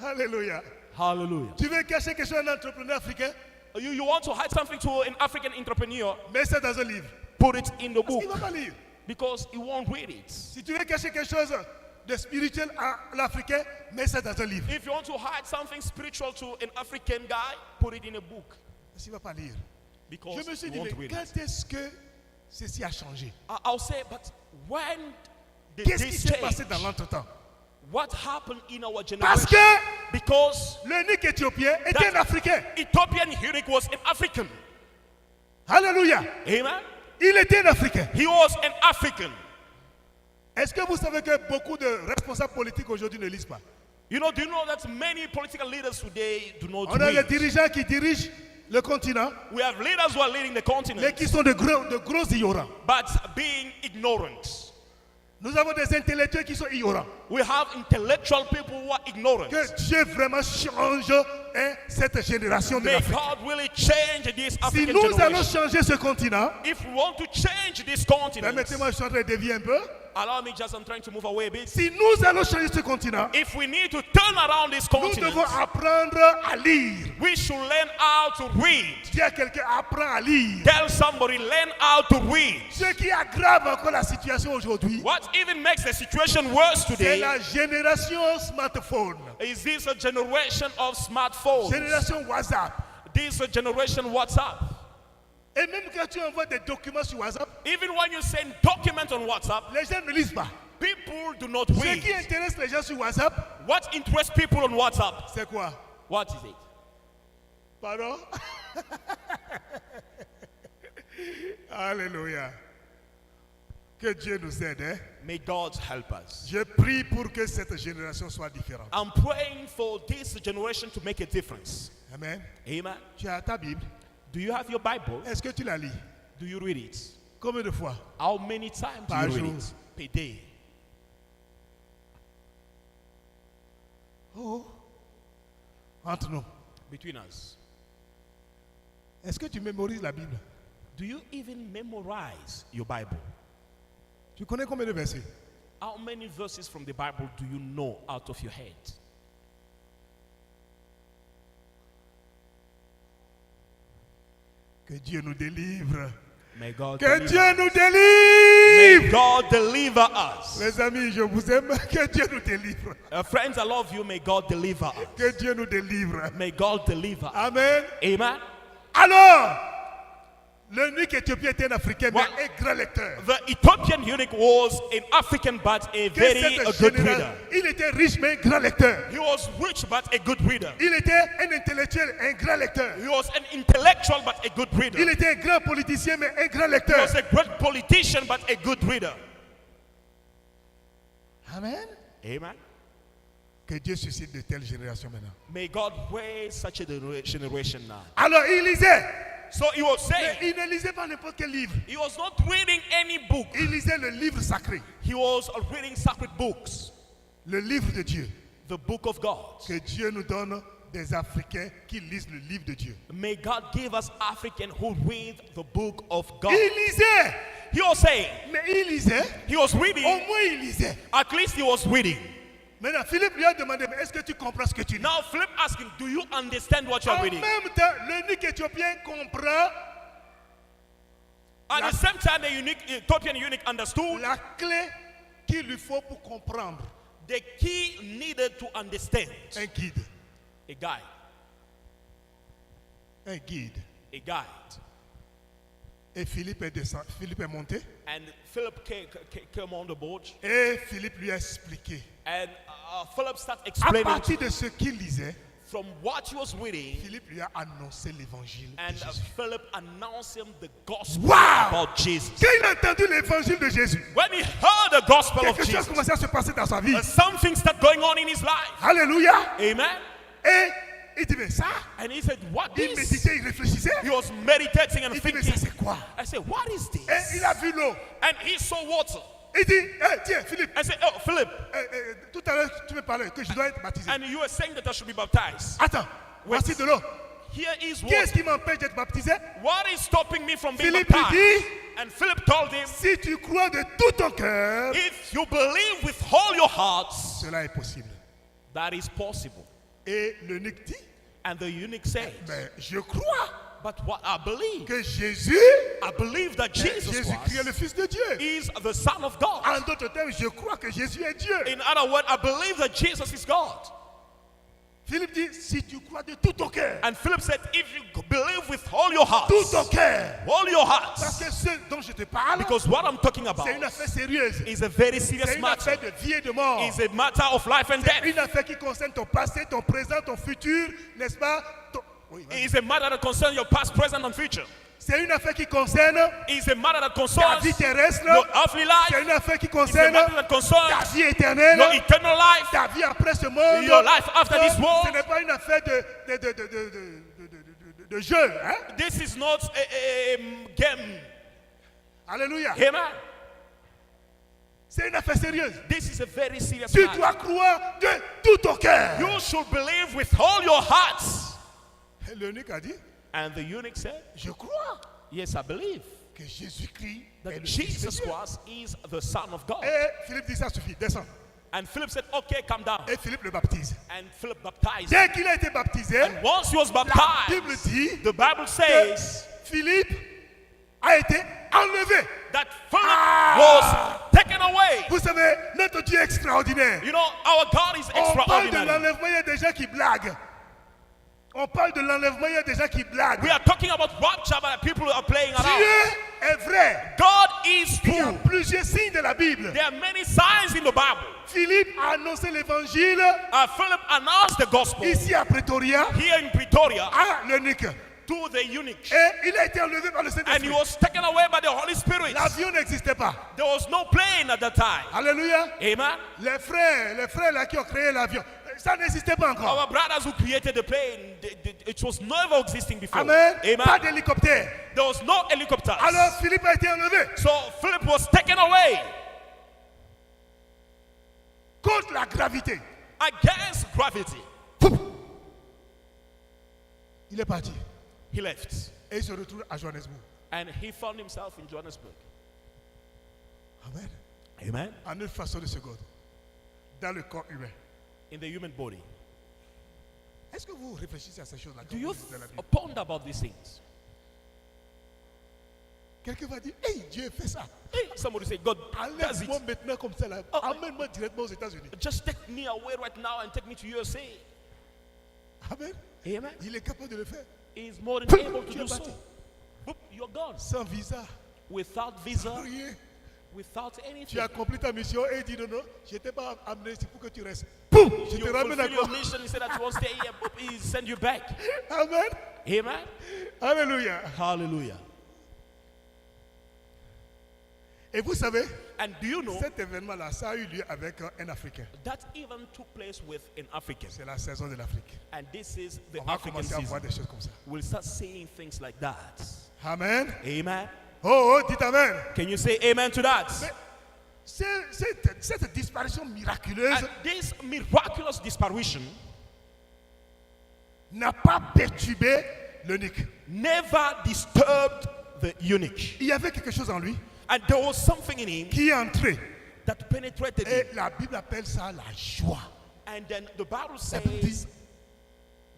[SPEAKER 1] Alléluia.
[SPEAKER 2] Hallelujah.
[SPEAKER 1] Tu veux cacher quelque chose à un entrepreneur africain,
[SPEAKER 2] You want to hide something to an African entrepreneur,
[SPEAKER 1] mets ça dans un livre.
[SPEAKER 2] put it in the
[SPEAKER 1] Parce qu'il ne
[SPEAKER 2] book
[SPEAKER 1] va pas lire.
[SPEAKER 2] because he won't read it.
[SPEAKER 1] Si tu veux cacher quelque chose de spirituel à l'Africain, mets ça dans un livre.
[SPEAKER 2] If you want to hide something spiritual to an African guy, put it in a book
[SPEAKER 1] Parce qu'il ne va pas lire.
[SPEAKER 2] because
[SPEAKER 1] Je me suis
[SPEAKER 2] he
[SPEAKER 1] dit,
[SPEAKER 2] won't
[SPEAKER 1] mais
[SPEAKER 2] read
[SPEAKER 1] quand
[SPEAKER 2] it.
[SPEAKER 1] est-ce que ceci a changé?
[SPEAKER 2] I'll say, but when did
[SPEAKER 1] Qu'est-ce qui
[SPEAKER 2] this
[SPEAKER 1] s'est passé
[SPEAKER 2] change?
[SPEAKER 1] dans l'entretemps?
[SPEAKER 2] What happened in our
[SPEAKER 1] Parce
[SPEAKER 2] generation?
[SPEAKER 1] que
[SPEAKER 2] Because
[SPEAKER 1] l'eunuque éthiopien était un
[SPEAKER 2] that
[SPEAKER 1] Africain.
[SPEAKER 2] Ethiopian eunuch was an African.
[SPEAKER 1] Alléluia.
[SPEAKER 2] Amen.
[SPEAKER 1] Il était un Africain.
[SPEAKER 2] He was an African.
[SPEAKER 1] Est-ce que vous savez que beaucoup de responsables politiques aujourd'hui ne lisent pas?
[SPEAKER 2] You know, do you know that many political leaders today do not
[SPEAKER 1] On a des
[SPEAKER 2] read?
[SPEAKER 1] dirigeants qui dirigent le continent,
[SPEAKER 2] We have leaders who are leading the
[SPEAKER 1] mais
[SPEAKER 2] continent,
[SPEAKER 1] qui sont de gros ignorants.
[SPEAKER 2] but being ignorant.
[SPEAKER 1] Nous avons des intellectuels qui sont ignorants.
[SPEAKER 2] We have intellectual people who are ignorant.
[SPEAKER 1] Que Dieu vraiment change cette génération de
[SPEAKER 2] May
[SPEAKER 1] l'Afrique.
[SPEAKER 2] God really change this
[SPEAKER 1] Si
[SPEAKER 2] African
[SPEAKER 1] nous allons
[SPEAKER 2] generation.
[SPEAKER 1] changer ce continent,
[SPEAKER 2] If we want to change this continent,
[SPEAKER 1] permettez-moi, je suis en train de dévier un peu.
[SPEAKER 2] allow me just, I'm trying to move away a bit.
[SPEAKER 1] Si nous allons changer ce continent,
[SPEAKER 2] If we need to turn around this
[SPEAKER 1] nous
[SPEAKER 2] continent,
[SPEAKER 1] devons apprendre à lire.
[SPEAKER 2] we should learn how to read.
[SPEAKER 1] Dis à quelqu'un, apprends à lire.
[SPEAKER 2] Tell somebody, learn how to read.
[SPEAKER 1] Ce qui aggrave encore la situation aujourd'hui,
[SPEAKER 2] What even makes the situation worse
[SPEAKER 1] c'est
[SPEAKER 2] today
[SPEAKER 1] la génération smartphone,
[SPEAKER 2] is this a generation of smartphones.
[SPEAKER 1] génération WhatsApp.
[SPEAKER 2] This a generation WhatsApp.
[SPEAKER 1] Et même quand tu envoies des documents sur WhatsApp,
[SPEAKER 2] Even when you send documents on WhatsApp,
[SPEAKER 1] les gens ne lisent pas.
[SPEAKER 2] people do not
[SPEAKER 1] Ce
[SPEAKER 2] read.
[SPEAKER 1] qui intéresse les gens sur WhatsApp,
[SPEAKER 2] What interests people on WhatsApp?
[SPEAKER 1] c'est quoi?
[SPEAKER 2] What is it?
[SPEAKER 1] Pardon? Alléluia. Que Dieu nous aide. Hein?
[SPEAKER 2] May God help us.
[SPEAKER 1] Je prie pour que cette génération soit différente.
[SPEAKER 2] I'm praying for this generation to make a difference.
[SPEAKER 1] Amen.
[SPEAKER 2] Amen.
[SPEAKER 1] Tu as ta Bible.
[SPEAKER 2] Do you have your Bible?
[SPEAKER 1] Est-ce que tu la lis?
[SPEAKER 2] Do you read it?
[SPEAKER 1] Combien de fois?
[SPEAKER 2] How many times do
[SPEAKER 1] Par
[SPEAKER 2] you read
[SPEAKER 1] jour.
[SPEAKER 2] it? Per day.
[SPEAKER 1] Oh. Entre nous.
[SPEAKER 2] Between us.
[SPEAKER 1] Est-ce que tu mémorises la Bible?
[SPEAKER 2] Do you even memorize your Bible?
[SPEAKER 1] Tu connais combien de versets?
[SPEAKER 2] How many verses from the Bible do you know out of your head?
[SPEAKER 1] Que Dieu nous délivre.
[SPEAKER 2] May God
[SPEAKER 1] Que
[SPEAKER 2] deliver.
[SPEAKER 1] Dieu nous
[SPEAKER 2] May
[SPEAKER 1] délivre.
[SPEAKER 2] God deliver us.
[SPEAKER 1] Les amis, je vous aime. Que Dieu nous délivre.
[SPEAKER 2] Friends, I love you. May God deliver us.
[SPEAKER 1] Que Dieu nous délivre.
[SPEAKER 2] May God deliver us.
[SPEAKER 1] Amen.
[SPEAKER 2] Amen.
[SPEAKER 1] Alors, l'eunuque éthiopien était un Africain, mais
[SPEAKER 2] What?
[SPEAKER 1] un grand lecteur.
[SPEAKER 2] The Ethiopian eunuch was an African but a
[SPEAKER 1] Que
[SPEAKER 2] very
[SPEAKER 1] cette
[SPEAKER 2] good
[SPEAKER 1] génération-
[SPEAKER 2] reader.
[SPEAKER 1] il était riche, mais un grand lecteur.
[SPEAKER 2] He was rich but a good reader.
[SPEAKER 1] Il était un intellectuel, un grand lecteur.
[SPEAKER 2] He was an intellectual but a good reader.
[SPEAKER 1] Il était un grand politicien, mais un grand
[SPEAKER 2] He
[SPEAKER 1] lecteur.
[SPEAKER 2] was a great politician but a good reader.
[SPEAKER 1] Amen.
[SPEAKER 2] Amen.
[SPEAKER 1] Que Dieu suscite de telles générations maintenant.
[SPEAKER 2] May God raise such a generation now.
[SPEAKER 1] Alors, il lisait.
[SPEAKER 2] So he was
[SPEAKER 1] Mais
[SPEAKER 2] saying,
[SPEAKER 1] il ne lisait pas n'importe quel livre.
[SPEAKER 2] he was not reading any book.
[SPEAKER 1] Il lisait le livre sacré,
[SPEAKER 2] He was reading sacred books,
[SPEAKER 1] le livre de Dieu.
[SPEAKER 2] the book of God.
[SPEAKER 1] Que Dieu nous donne des Africains qui lisent le livre de Dieu.
[SPEAKER 2] May God give us Africans who read the book of God.
[SPEAKER 1] Il lisait,
[SPEAKER 2] He was saying,
[SPEAKER 1] mais il lisait.
[SPEAKER 2] he was reading,
[SPEAKER 1] Au moins, il lisait.
[SPEAKER 2] at least he was reading.
[SPEAKER 1] Maintenant, Philippe lui a demandé, mais est-ce que tu comprends ce que tu lis?
[SPEAKER 2] Now Philip asked him, do you understand what you are
[SPEAKER 1] En
[SPEAKER 2] reading?
[SPEAKER 1] même temps, l'eunuque éthiopien comprend
[SPEAKER 2] At the same time, the Ethiopian eunuch understood
[SPEAKER 1] la clé qu'il lui faut pour comprendre.
[SPEAKER 2] the key needed to understand.
[SPEAKER 1] Un guide.
[SPEAKER 2] A guide.
[SPEAKER 1] Un guide.
[SPEAKER 2] A guide.
[SPEAKER 1] Et Philippe est monté.
[SPEAKER 2] And Philip came on the board.
[SPEAKER 1] Et Philippe lui a expliqué.
[SPEAKER 2] And Philip started
[SPEAKER 1] À
[SPEAKER 2] explaining
[SPEAKER 1] partir de ce qu'il lisait,
[SPEAKER 2] from what he was reading.
[SPEAKER 1] Philippe lui a annoncé l'évangile
[SPEAKER 2] And
[SPEAKER 1] de Jésus.
[SPEAKER 2] Philip announced him the gospel
[SPEAKER 1] Wow!
[SPEAKER 2] about Jesus.
[SPEAKER 1] Quand il a entendu l'évangile de Jésus,
[SPEAKER 2] When he heard the gospel of
[SPEAKER 1] quelque chose
[SPEAKER 2] Jesus,
[SPEAKER 1] commençait à se passer dans sa vie.
[SPEAKER 2] something started going on in his life.
[SPEAKER 1] Alléluia.
[SPEAKER 2] Amen.
[SPEAKER 1] Et il dit, mais ça,
[SPEAKER 2] And he said, what
[SPEAKER 1] il
[SPEAKER 2] is?
[SPEAKER 1] méditait, il réfléchissait.
[SPEAKER 2] He was meditating and
[SPEAKER 1] Il dit, mais ça
[SPEAKER 2] thinking.
[SPEAKER 1] c'est quoi?
[SPEAKER 2] I said, what is
[SPEAKER 1] Et
[SPEAKER 2] this?
[SPEAKER 1] il a vu l'eau.
[SPEAKER 2] And he saw water.
[SPEAKER 1] Il dit, tiens, Philippe,
[SPEAKER 2] I said, oh, Philip.
[SPEAKER 1] tout à l'heure, tu me parlais que je dois être baptisé.
[SPEAKER 2] And you were saying that I should be baptized.
[SPEAKER 1] Attends, voici de l'eau.
[SPEAKER 2] Here is
[SPEAKER 1] Qu'est-ce
[SPEAKER 2] water.
[SPEAKER 1] qui m'empêche d'être baptisé?
[SPEAKER 2] What is stopping me from being
[SPEAKER 1] Philippe lui
[SPEAKER 2] baptized?
[SPEAKER 1] dit,
[SPEAKER 2] And Philip told him,
[SPEAKER 1] si tu crois de tout ton cœur,
[SPEAKER 2] if you believe with all your heart,
[SPEAKER 1] cela est possible.
[SPEAKER 2] that is possible.
[SPEAKER 1] Et l'eunuque dit,
[SPEAKER 2] And the eunuch said,
[SPEAKER 1] mais je crois
[SPEAKER 2] but what I believe,
[SPEAKER 1] que Jésus,
[SPEAKER 2] I believe that Jesus
[SPEAKER 1] Jésus-Christ est le
[SPEAKER 2] Christ
[SPEAKER 1] Fils de Dieu.
[SPEAKER 2] is the Son of God.
[SPEAKER 1] En d'autres termes, je crois que Jésus est Dieu.
[SPEAKER 2] In other words, I believe that Jesus is God.
[SPEAKER 1] Philippe dit, si tu crois de tout ton cœur,
[SPEAKER 2] And Philip said, if you believe with all your heart,
[SPEAKER 1] tout ton cœur,
[SPEAKER 2] all your heart,
[SPEAKER 1] parce que ce dont je te parle,
[SPEAKER 2] because what I'm talking about
[SPEAKER 1] c'est une affaire sérieuse.
[SPEAKER 2] is a very
[SPEAKER 1] C'est
[SPEAKER 2] serious
[SPEAKER 1] une
[SPEAKER 2] matter.
[SPEAKER 1] affaire de vie et de mort.
[SPEAKER 2] It's a matter of life and death.
[SPEAKER 1] Une affaire qui concerne ton passé, ton présent, ton futur, n'est-ce pas? Oui, vas-y.
[SPEAKER 2] It's a matter that concerns your past, present, and future.
[SPEAKER 1] C'est une affaire qui concerne
[SPEAKER 2] It's a matter that
[SPEAKER 1] ta
[SPEAKER 2] concerns
[SPEAKER 1] vie terrestre.
[SPEAKER 2] your earthly
[SPEAKER 1] C'est
[SPEAKER 2] life.
[SPEAKER 1] une affaire qui
[SPEAKER 2] It's a
[SPEAKER 1] concerne
[SPEAKER 2] matter that
[SPEAKER 1] ta
[SPEAKER 2] concerns
[SPEAKER 1] vie éternelle,
[SPEAKER 2] your eternal life,
[SPEAKER 1] ta vie après ce monde.
[SPEAKER 2] your life after
[SPEAKER 1] Donc,
[SPEAKER 2] this world.
[SPEAKER 1] ce n'est pas une affaire de jeu. Hein?
[SPEAKER 2] This is not a game.
[SPEAKER 1] Alléluia.
[SPEAKER 2] Amen.
[SPEAKER 1] C'est une affaire sérieuse.
[SPEAKER 2] This is a very serious
[SPEAKER 1] Tu
[SPEAKER 2] matter.
[SPEAKER 1] dois croire de tout ton cœur.
[SPEAKER 2] You should believe with all your heart.
[SPEAKER 1] Et l'eunuque a dit,
[SPEAKER 2] And the eunuch said,
[SPEAKER 1] je crois
[SPEAKER 2] yes, I believe
[SPEAKER 1] que Jésus-Christ est
[SPEAKER 2] that
[SPEAKER 1] le Fils de
[SPEAKER 2] Jesus
[SPEAKER 1] Dieu.
[SPEAKER 2] Christ is the Son of God.
[SPEAKER 1] Et Philippe dit, ça suffit, descends.
[SPEAKER 2] And Philip said, okay, come down.
[SPEAKER 1] Et Philippe le baptise.
[SPEAKER 2] And Philip baptized.
[SPEAKER 1] Dès qu'il a été baptisé,
[SPEAKER 2] And once he was
[SPEAKER 1] la
[SPEAKER 2] baptized,
[SPEAKER 1] Bible dit
[SPEAKER 2] the Bible
[SPEAKER 1] que
[SPEAKER 2] says
[SPEAKER 1] Philippe a été enlevé.
[SPEAKER 2] that Philip was taken away.
[SPEAKER 1] Vous savez, notre Dieu est extraordinaire.
[SPEAKER 2] You know, our God is
[SPEAKER 1] On parle de
[SPEAKER 2] extraordinary.
[SPEAKER 1] l'enlèvement, il y a des gens qui blaguent. On parle de l'enlèvement, il y a des gens qui blaguent.
[SPEAKER 2] We are talking about rapture, but people are playing around.
[SPEAKER 1] Dieu est vrai.
[SPEAKER 2] God is
[SPEAKER 1] Il y a
[SPEAKER 2] true.
[SPEAKER 1] plusieurs signes de la Bible.
[SPEAKER 2] There are many signs in the Bible.
[SPEAKER 1] Philippe a annoncé l'évangile
[SPEAKER 2] Philip announced the gospel
[SPEAKER 1] ici à Pretoria
[SPEAKER 2] here in Pretoria
[SPEAKER 1] à l'eunuque.
[SPEAKER 2] to the eunuch.
[SPEAKER 1] Et il a été enlevé par le
[SPEAKER 2] And he
[SPEAKER 1] Saint-Esprit.
[SPEAKER 2] was taken away by the Holy Spirit.
[SPEAKER 1] L'avion n'existait pas.
[SPEAKER 2] There was no plane at that time.
[SPEAKER 1] Alléluia.
[SPEAKER 2] Amen.
[SPEAKER 1] Les frères là qui ont créé l'avion, ça n'existait pas encore.
[SPEAKER 2] Our brothers who created the plane, it was never existing before.
[SPEAKER 1] Amen. Pas
[SPEAKER 2] Amen.
[SPEAKER 1] d'hélicoptère.
[SPEAKER 2] There was no helicopters.
[SPEAKER 1] Alors Philippe a été enlevé
[SPEAKER 2] So Philip was taken away
[SPEAKER 1] contre la gravité.
[SPEAKER 2] against gravity.
[SPEAKER 1] Il est parti.
[SPEAKER 2] He left.
[SPEAKER 1] Et il se retrouve à Johannesburg.
[SPEAKER 2] And he found himself in Johannesburg.
[SPEAKER 1] Amen.
[SPEAKER 2] Amen.
[SPEAKER 1] En une façon de seconde. Dans le corps humain.
[SPEAKER 2] In the human body.
[SPEAKER 1] Est-ce que vous réfléchissez à ces choses-là?
[SPEAKER 2] Do
[SPEAKER 1] quand
[SPEAKER 2] you
[SPEAKER 1] vous lisez la Bible?
[SPEAKER 2] ponder about these things?
[SPEAKER 1] Quelqu'un va dire, hey, Dieu fait ça.
[SPEAKER 2] Hey, somebody say, God does
[SPEAKER 1] Enlève-moi
[SPEAKER 2] it.
[SPEAKER 1] maintenant comme ça. Là.
[SPEAKER 2] Oh.
[SPEAKER 1] Amène-moi directement aux États-Unis.
[SPEAKER 2] Just take me away right now and take me to USA.
[SPEAKER 1] Amen.
[SPEAKER 2] Amen.
[SPEAKER 1] Il est capable de le faire.
[SPEAKER 2] He is more than able to
[SPEAKER 1] Tu
[SPEAKER 2] do
[SPEAKER 1] es
[SPEAKER 2] so.
[SPEAKER 1] parti.
[SPEAKER 2] Boop, you're gone.
[SPEAKER 1] Sans visa.
[SPEAKER 2] Without visa,
[SPEAKER 1] Rien.
[SPEAKER 2] without
[SPEAKER 1] Tu
[SPEAKER 2] anything.
[SPEAKER 1] as accompli ta mission et il dit non, non, je t'ai pas amené ici pour que tu restes. Boum, je
[SPEAKER 2] You
[SPEAKER 1] te ramène
[SPEAKER 2] fulfill your
[SPEAKER 1] encore.
[SPEAKER 2] mission. He said that you won't stay here. Boop, he send you back.
[SPEAKER 1] Amen.
[SPEAKER 2] Amen.
[SPEAKER 1] Alléluia.
[SPEAKER 2] Hallelujah.
[SPEAKER 1] Et vous savez,
[SPEAKER 2] And do you know
[SPEAKER 1] cet événement-là, ça a eu lieu avec un Africain.
[SPEAKER 2] that even took place with an African?
[SPEAKER 1] C'est la saison de l'Afrique.
[SPEAKER 2] And this is the
[SPEAKER 1] On va
[SPEAKER 2] African
[SPEAKER 1] commencer à voir
[SPEAKER 2] season.
[SPEAKER 1] des choses comme ça.
[SPEAKER 2] We'll start saying things like that.
[SPEAKER 1] Amen.
[SPEAKER 2] Amen.
[SPEAKER 1] Oh, oh, dites Amen.
[SPEAKER 2] Can you say amen to that?
[SPEAKER 1] Mais cette disparition miraculeuse
[SPEAKER 2] And this miraculous disparition
[SPEAKER 1] n'a pas perturbé l'eunuque.
[SPEAKER 2] never disturbed the eunuch.
[SPEAKER 1] Il y avait quelque chose en lui
[SPEAKER 2] And there was something in him
[SPEAKER 1] qui est entré.
[SPEAKER 2] that penetrated
[SPEAKER 1] Et
[SPEAKER 2] him.
[SPEAKER 1] la Bible appelle ça la joie.
[SPEAKER 2] And then the Bible
[SPEAKER 1] La Bible dit,
[SPEAKER 2] says,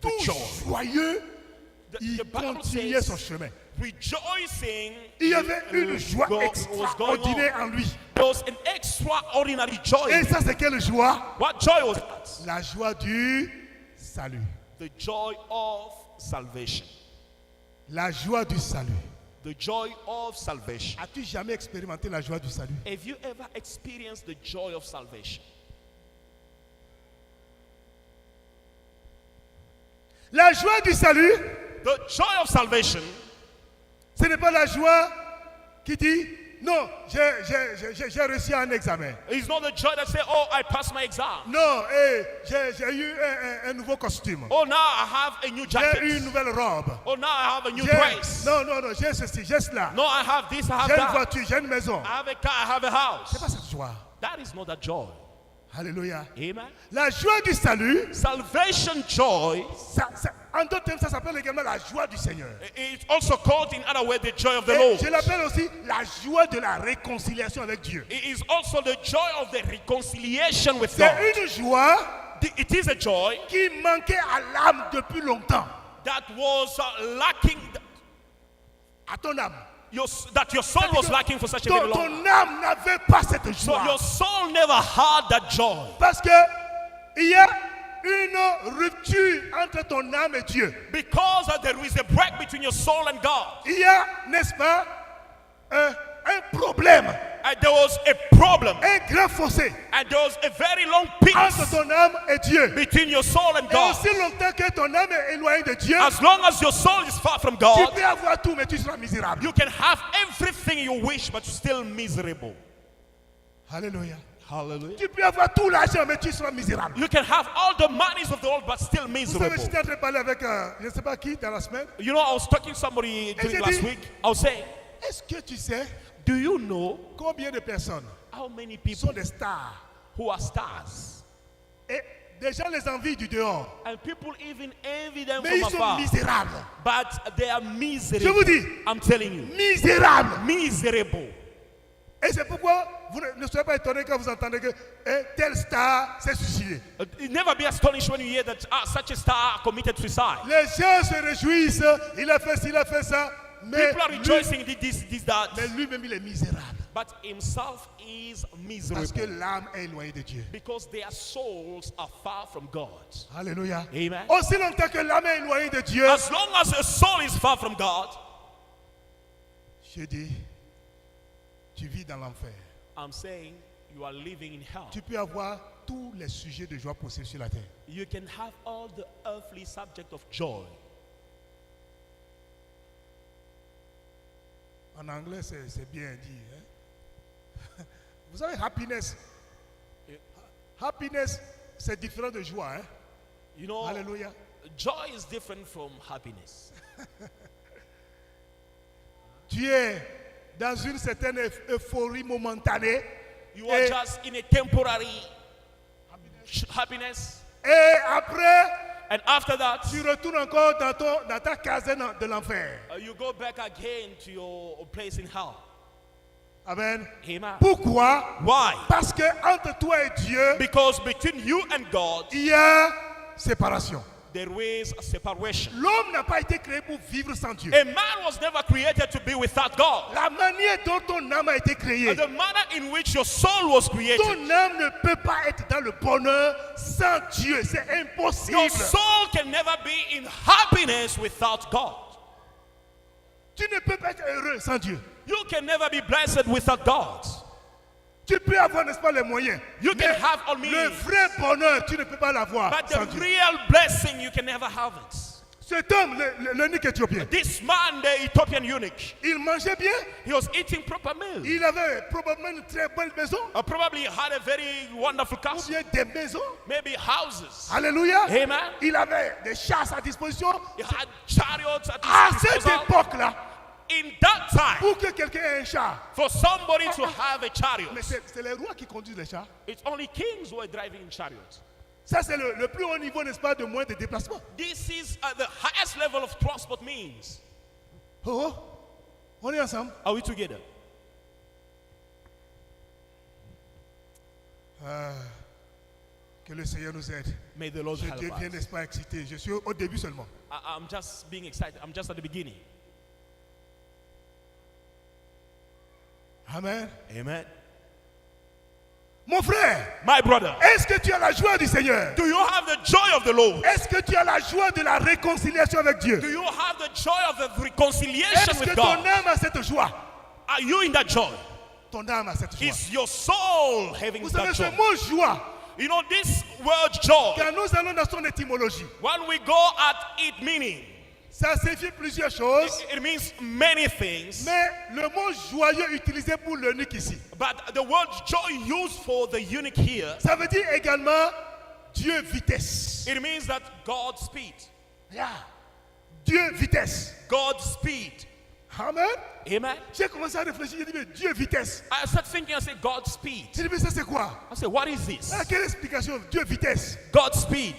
[SPEAKER 1] tout
[SPEAKER 2] joy.
[SPEAKER 1] joyeux,
[SPEAKER 2] the
[SPEAKER 1] il
[SPEAKER 2] Bible
[SPEAKER 1] continuait son
[SPEAKER 2] says,
[SPEAKER 1] chemin.
[SPEAKER 2] rejoicing
[SPEAKER 1] Il y avait une joie
[SPEAKER 2] was going
[SPEAKER 1] extraordinaire
[SPEAKER 2] on.
[SPEAKER 1] en lui.
[SPEAKER 2] There was an extraordinary joy.
[SPEAKER 1] Et ça, c'est quelle joie?
[SPEAKER 2] What joy was that?
[SPEAKER 1] La joie du salut.
[SPEAKER 2] The joy of salvation.
[SPEAKER 1] La joie du salut.
[SPEAKER 2] The joy of salvation.
[SPEAKER 1] As-tu jamais expérimenté la joie du salut?
[SPEAKER 2] Have you ever experienced the joy of salvation?
[SPEAKER 1] La joie du salut,
[SPEAKER 2] The joy of salvation
[SPEAKER 1] ce n'est pas la joie qui dit, non, j'ai réussi un examen.
[SPEAKER 2] is not the joy that says, oh, I passed my exam.
[SPEAKER 1] Non, j'ai eu un nouveau costume.
[SPEAKER 2] Oh, now I have a new
[SPEAKER 1] J'ai eu
[SPEAKER 2] jacket.
[SPEAKER 1] une nouvelle robe.
[SPEAKER 2] Oh, now I have a new
[SPEAKER 1] J'ai-
[SPEAKER 2] dress.
[SPEAKER 1] Non, non, non, j'ai ceci, j'ai cela.
[SPEAKER 2] No, I have this, I have
[SPEAKER 1] J'ai une
[SPEAKER 2] that.
[SPEAKER 1] voiture, j'ai une maison.
[SPEAKER 2] I have a car, I have a
[SPEAKER 1] C'est pas
[SPEAKER 2] house.
[SPEAKER 1] cette joie.
[SPEAKER 2] That is not that joy.
[SPEAKER 1] Alléluia.
[SPEAKER 2] Amen.
[SPEAKER 1] La joie du salut,
[SPEAKER 2] Salvation joy
[SPEAKER 1] en d'autres termes, ça s'appelle également la joie du Seigneur.
[SPEAKER 2] is also called in other words the joy of the
[SPEAKER 1] Et
[SPEAKER 2] Lord.
[SPEAKER 1] je l'appelle aussi la joie de la réconciliation avec Dieu.
[SPEAKER 2] It is also the joy of the reconciliation with
[SPEAKER 1] C'est
[SPEAKER 2] God.
[SPEAKER 1] une joie
[SPEAKER 2] It is a joy
[SPEAKER 1] qui manquait à l'âme depuis longtemps.
[SPEAKER 2] that was lacking,
[SPEAKER 1] À ton âme.
[SPEAKER 2] that your soul was lacking for such a very long time.
[SPEAKER 1] Ton âme n'avait pas cette
[SPEAKER 2] So
[SPEAKER 1] joie.
[SPEAKER 2] your soul never had that joy.
[SPEAKER 1] Parce que il y a une rupture entre ton âme et Dieu.
[SPEAKER 2] Because there is a break between your soul and God.
[SPEAKER 1] Il y a, n'est-ce pas, un problème,
[SPEAKER 2] And there was a problem.
[SPEAKER 1] un grand fossé
[SPEAKER 2] And there was a very long
[SPEAKER 1] entre
[SPEAKER 2] peace
[SPEAKER 1] ton âme et Dieu.
[SPEAKER 2] between your soul and
[SPEAKER 1] Et
[SPEAKER 2] God.
[SPEAKER 1] aussi longtemps que ton âme est éloignée de Dieu,
[SPEAKER 2] As long as your soul is far from
[SPEAKER 1] tu
[SPEAKER 2] God,
[SPEAKER 1] peux avoir tout, mais tu seras misérable.
[SPEAKER 2] you can have everything you wish, but you're still miserable.
[SPEAKER 1] Alléluia.
[SPEAKER 2] Hallelujah.
[SPEAKER 1] Tu peux avoir tout l'argent, mais tu seras misérable.
[SPEAKER 2] You can have all the monies of the world, but still
[SPEAKER 1] Vous savez,
[SPEAKER 2] miserable.
[SPEAKER 1] j'étais en train de parler avec, je ne sais pas qui, dans la semaine.
[SPEAKER 2] You know, I was talking to somebody during
[SPEAKER 1] j'ai
[SPEAKER 2] last
[SPEAKER 1] dit-
[SPEAKER 2] week. I was saying,
[SPEAKER 1] Est-ce que tu sais
[SPEAKER 2] do you know
[SPEAKER 1] combien de personnes
[SPEAKER 2] how many
[SPEAKER 1] sont
[SPEAKER 2] people
[SPEAKER 1] des stars
[SPEAKER 2] who are stars?
[SPEAKER 1] et des gens les envient du dehors,
[SPEAKER 2] And people even envy them
[SPEAKER 1] mais ils
[SPEAKER 2] from
[SPEAKER 1] sont
[SPEAKER 2] afar.
[SPEAKER 1] misérables.
[SPEAKER 2] But they are
[SPEAKER 1] Je
[SPEAKER 2] miserable.
[SPEAKER 1] vous dis,
[SPEAKER 2] I'm telling you.
[SPEAKER 1] misérables.
[SPEAKER 2] Miserable.
[SPEAKER 1] Et c'est pourquoi vous ne soyez pas étonnés quand vous entendez que tel star s'est suicidé.
[SPEAKER 2] Never be astonished when you hear that such a star committed suicide.
[SPEAKER 1] Les gens se réjouissent, il a fait ci, il a fait ça, mais
[SPEAKER 2] People are rejoicing, this, that.
[SPEAKER 1] lui-même il est misérable.
[SPEAKER 2] but himself is
[SPEAKER 1] Parce que
[SPEAKER 2] miserable.
[SPEAKER 1] l'âme est éloignée de Dieu.
[SPEAKER 2] Because their souls are far from God.
[SPEAKER 1] Alléluia.
[SPEAKER 2] Amen.
[SPEAKER 1] Aussi longtemps que l'âme est éloignée de Dieu,
[SPEAKER 2] As long as a soul is far from God,
[SPEAKER 1] je dis, tu vis dans l'enfer.
[SPEAKER 2] I'm saying you are living in hell.
[SPEAKER 1] Tu peux avoir tous les sujets de joie possibles sur la terre.
[SPEAKER 2] You can have all the earthly subject of joy.
[SPEAKER 1] En anglais, c'est bien dit. Hein? Vous savez, happiness. Happiness, c'est différent de joie. Hein?
[SPEAKER 2] You know,
[SPEAKER 1] Alléluia.
[SPEAKER 2] joy is different from happiness.
[SPEAKER 1] Tu es dans une certaine euphorie momentanée.
[SPEAKER 2] You are
[SPEAKER 1] Et-
[SPEAKER 2] just in a temporary happiness.
[SPEAKER 1] Et après,
[SPEAKER 2] And after that,
[SPEAKER 1] tu retournes encore dans ta caserne de l'enfer.
[SPEAKER 2] you go back again to your place in hell.
[SPEAKER 1] Amen.
[SPEAKER 2] Amen.
[SPEAKER 1] Pourquoi?
[SPEAKER 2] Why?
[SPEAKER 1] Parce que entre toi et Dieu,
[SPEAKER 2] Because between you and God,
[SPEAKER 1] il y a séparation.
[SPEAKER 2] there is a separation.
[SPEAKER 1] L'homme n'a pas été créé pour vivre sans Dieu.
[SPEAKER 2] A man was never created to be without God.
[SPEAKER 1] La manière dont ton âme a été créée,
[SPEAKER 2] And the manner in which your soul was created,
[SPEAKER 1] ton âme ne peut pas être dans le bonheur sans Dieu. C'est
[SPEAKER 2] your
[SPEAKER 1] impossible.
[SPEAKER 2] soul can never be in happiness without God.
[SPEAKER 1] Tu ne peux pas être heureux sans Dieu.
[SPEAKER 2] You can never be blessed without God.
[SPEAKER 1] Tu peux avoir, n'est-ce pas, les moyens.
[SPEAKER 2] You can
[SPEAKER 1] Mais
[SPEAKER 2] have all
[SPEAKER 1] le
[SPEAKER 2] means,
[SPEAKER 1] vrai bonheur, tu ne peux pas l'avoir
[SPEAKER 2] but
[SPEAKER 1] sans
[SPEAKER 2] the
[SPEAKER 1] Dieu.
[SPEAKER 2] real blessing, you can never have it.
[SPEAKER 1] Cet homme, l'eunuque éthiopien,
[SPEAKER 2] This man, the Ethiopian eunuch,
[SPEAKER 1] il mangeait bien.
[SPEAKER 2] he was eating proper meal.
[SPEAKER 1] Il avait probablement une très belle maison.
[SPEAKER 2] Probably had a very wonderful
[SPEAKER 1] Ou
[SPEAKER 2] castle,
[SPEAKER 1] bien des maisons.
[SPEAKER 2] maybe houses.
[SPEAKER 1] Alléluia.
[SPEAKER 2] Amen.
[SPEAKER 1] Il avait des chars à disposition.
[SPEAKER 2] He had chariots at
[SPEAKER 1] À
[SPEAKER 2] his
[SPEAKER 1] cette
[SPEAKER 2] disposal.
[SPEAKER 1] époque-là,
[SPEAKER 2] In that time,
[SPEAKER 1] pour que quelqu'un ait un char,
[SPEAKER 2] for somebody to have a chariot,
[SPEAKER 1] mais c'est les rois qui conduisent les chars.
[SPEAKER 2] it's only kings who are driving in chariots.
[SPEAKER 1] Ça, c'est le plus haut niveau, n'est-ce pas, de moyens de déplacement.
[SPEAKER 2] This is the highest level of transport means.
[SPEAKER 1] Oh, on est ensemble.
[SPEAKER 2] Are we together?
[SPEAKER 1] Que le Seigneur nous aide.
[SPEAKER 2] May the Lord
[SPEAKER 1] Je
[SPEAKER 2] help
[SPEAKER 1] deviens,
[SPEAKER 2] us.
[SPEAKER 1] n'est-ce pas, excité. Je suis au début seulement.
[SPEAKER 2] I'm just being excited. I'm just at the beginning.
[SPEAKER 1] Amen.
[SPEAKER 2] Amen.
[SPEAKER 1] Mon frère,
[SPEAKER 2] My brother,
[SPEAKER 1] est-ce que tu as la joie du Seigneur?
[SPEAKER 2] do you have the joy of the Lord?
[SPEAKER 1] Est-ce que tu as la joie de la réconciliation avec Dieu?
[SPEAKER 2] Do you have the joy of the reconciliation
[SPEAKER 1] Est-ce que
[SPEAKER 2] with
[SPEAKER 1] ton
[SPEAKER 2] God?
[SPEAKER 1] âme a cette joie?
[SPEAKER 2] Are you in that joy?
[SPEAKER 1] Ton âme a cette joie.
[SPEAKER 2] Is your soul having
[SPEAKER 1] Vous savez,
[SPEAKER 2] that
[SPEAKER 1] ce
[SPEAKER 2] joy?
[SPEAKER 1] mot joie,
[SPEAKER 2] You know, this word joy,
[SPEAKER 1] quand nous allons dans son étymologie,
[SPEAKER 2] when we go at it meaning,
[SPEAKER 1] ça signifie plusieurs choses,
[SPEAKER 2] it means many things.
[SPEAKER 1] mais le mot joyeux utilisé pour l'eunuque ici,
[SPEAKER 2] But the word joy used for the eunuch here,
[SPEAKER 1] ça veut dire également Dieu vitesse.
[SPEAKER 2] it means that God's speed.
[SPEAKER 1] Yeah. Dieu vitesse.
[SPEAKER 2] God's speed.
[SPEAKER 1] Amen.
[SPEAKER 2] Amen.
[SPEAKER 1] J'ai commencé à réfléchir, j'ai dit, mais Dieu vitesse.
[SPEAKER 2] I started thinking, I said, God's speed.
[SPEAKER 1] J'ai dit, mais ça c'est quoi?
[SPEAKER 2] I said, what is this?
[SPEAKER 1] Ah, quelle explication? Dieu vitesse.
[SPEAKER 2] God's speed.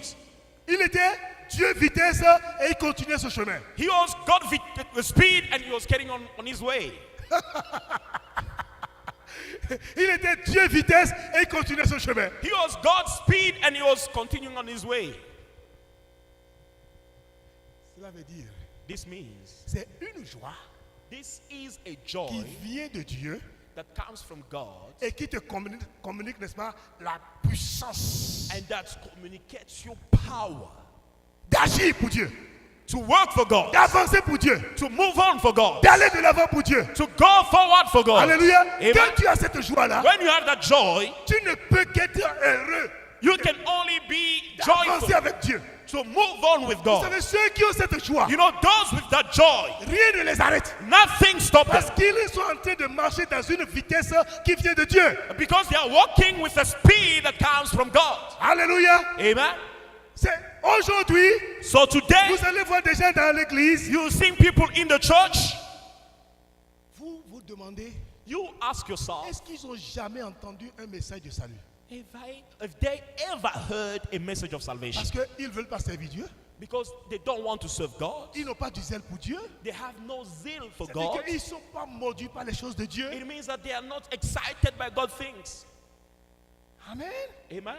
[SPEAKER 1] Il était Dieu vitesse et il continuait son chemin.
[SPEAKER 2] He was God speed and he was getting on his way.
[SPEAKER 1] Il était Dieu vitesse et il continuait son chemin.
[SPEAKER 2] He was God's speed and he was continuing on his way.
[SPEAKER 1] Cela veut dire,
[SPEAKER 2] This means
[SPEAKER 1] c'est une joie
[SPEAKER 2] this is a
[SPEAKER 1] qui
[SPEAKER 2] joy
[SPEAKER 1] vient de Dieu
[SPEAKER 2] that comes from God
[SPEAKER 1] et qui te communique, n'est-ce pas, la puissance
[SPEAKER 2] and that communicates your power
[SPEAKER 1] d'agir pour Dieu,
[SPEAKER 2] to work for God,
[SPEAKER 1] d'avancer pour Dieu,
[SPEAKER 2] to move on for God,
[SPEAKER 1] d'aller de l'avant pour Dieu.
[SPEAKER 2] to go forward for God.
[SPEAKER 1] Alléluia.
[SPEAKER 2] Amen.
[SPEAKER 1] Quand tu as cette joie-là,
[SPEAKER 2] When you have that joy,
[SPEAKER 1] tu ne peux qu'être heureux
[SPEAKER 2] you can only be
[SPEAKER 1] d'avancer
[SPEAKER 2] joyful,
[SPEAKER 1] avec Dieu.
[SPEAKER 2] to move on with
[SPEAKER 1] Vous
[SPEAKER 2] God.
[SPEAKER 1] savez, ceux qui ont cette joie,
[SPEAKER 2] You know, those with that joy,
[SPEAKER 1] rien ne les arrête.
[SPEAKER 2] nothing stops
[SPEAKER 1] Parce
[SPEAKER 2] them
[SPEAKER 1] qu'ils sont en train de marcher dans une vitesse qui vient de Dieu.
[SPEAKER 2] because they are walking with a speed that comes from God.
[SPEAKER 1] Alléluia.
[SPEAKER 2] Amen.
[SPEAKER 1] C'est aujourd'hui,
[SPEAKER 2] So today,
[SPEAKER 1] vous allez voir des gens dans l'église.
[SPEAKER 2] you see people in the church,
[SPEAKER 1] Vous vous demandez,
[SPEAKER 2] you ask yourself,
[SPEAKER 1] est-ce qu'ils n'ont jamais entendu un message de salut?
[SPEAKER 2] have they ever heard a message of salvation?
[SPEAKER 1] Parce qu'ils ne veulent pas servir Dieu.
[SPEAKER 2] Because they don't want to serve God.
[SPEAKER 1] Ils n'ont pas du zèle pour Dieu.
[SPEAKER 2] They have no zeal for
[SPEAKER 1] C'est-à-dire
[SPEAKER 2] God.
[SPEAKER 1] qu'ils ne sont pas mordus par les choses de Dieu.
[SPEAKER 2] It means that they are not excited by God things.
[SPEAKER 1] Amen.
[SPEAKER 2] Amen.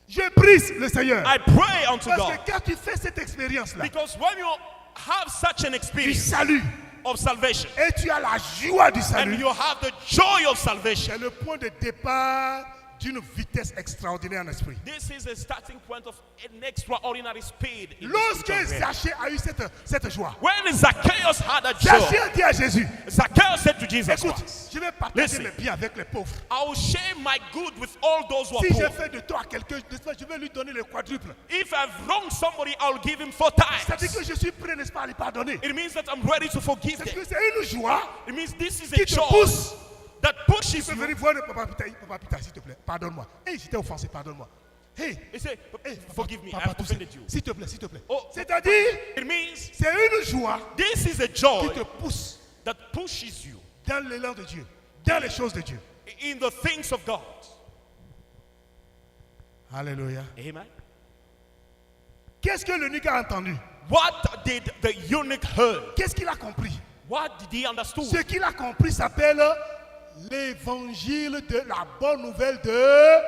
[SPEAKER 1] Je prie le Seigneur.
[SPEAKER 2] I pray unto
[SPEAKER 1] Parce
[SPEAKER 2] God.
[SPEAKER 1] que quand tu fais cette expérience-là,
[SPEAKER 2] Because when you have such an
[SPEAKER 1] du
[SPEAKER 2] experience
[SPEAKER 1] salut,
[SPEAKER 2] of salvation.
[SPEAKER 1] Et tu as la joie du
[SPEAKER 2] And
[SPEAKER 1] salut.
[SPEAKER 2] you have the joy of salvation.
[SPEAKER 1] C'est le point de départ d'une vitesse extraordinaire en esprit.
[SPEAKER 2] This is the starting point of an extraordinary speed. In the
[SPEAKER 1] Lorsque
[SPEAKER 2] spiritual realm.
[SPEAKER 1] Zachée a eu cette joie,
[SPEAKER 2] When Zacchaeus had that
[SPEAKER 1] Zachée
[SPEAKER 2] joy,
[SPEAKER 1] a dit à Jésus,
[SPEAKER 2] Zacchaeus said to Jesus
[SPEAKER 1] écoute,
[SPEAKER 2] Christ,
[SPEAKER 1] je vais partager
[SPEAKER 2] Listen.
[SPEAKER 1] mes biens avec les pauvres.
[SPEAKER 2] I will share my good with all those who are
[SPEAKER 1] Si
[SPEAKER 2] poor.
[SPEAKER 1] j'ai fait de toi quelqu'un, je vais lui donner le quadruple.
[SPEAKER 2] If I've wronged somebody, I'll give him 4 times.
[SPEAKER 1] C'est-à-dire que je suis prêt, n'est-ce pas, à lui pardonner.
[SPEAKER 2] It means that I'm ready to forgive
[SPEAKER 1] C'est
[SPEAKER 2] them.
[SPEAKER 1] que c'est une joie
[SPEAKER 2] It means this is
[SPEAKER 1] qui
[SPEAKER 2] a
[SPEAKER 1] te
[SPEAKER 2] joy
[SPEAKER 1] pousse.
[SPEAKER 2] that pushes
[SPEAKER 1] Tu peux
[SPEAKER 2] you.
[SPEAKER 1] venir voir le Papa Peter, s'il te plaît. Pardonne-moi. Hey, j'étais offensé, pardonne-moi. Hey,
[SPEAKER 2] You say,
[SPEAKER 1] hey,
[SPEAKER 2] forgive me,
[SPEAKER 1] Papa,
[SPEAKER 2] I've
[SPEAKER 1] tu sais,
[SPEAKER 2] offended you.
[SPEAKER 1] s'il te plaît, s'il te plaît.
[SPEAKER 2] Oh,
[SPEAKER 1] C'est-à-dire,
[SPEAKER 2] It means
[SPEAKER 1] c'est une joie
[SPEAKER 2] this is a
[SPEAKER 1] qui
[SPEAKER 2] joy
[SPEAKER 1] te pousse
[SPEAKER 2] that pushes you
[SPEAKER 1] dans l'élan de Dieu, dans les choses de Dieu.
[SPEAKER 2] in the things of God.
[SPEAKER 1] Alléluia.
[SPEAKER 2] Amen.
[SPEAKER 1] Qu'est-ce que l'eunuque a entendu?
[SPEAKER 2] What did the eunuch heard?
[SPEAKER 1] Qu'est-ce qu'il a compris?
[SPEAKER 2] What did he understand?
[SPEAKER 1] Ce qu'il a compris s'appelle l'évangile de la bonne nouvelle de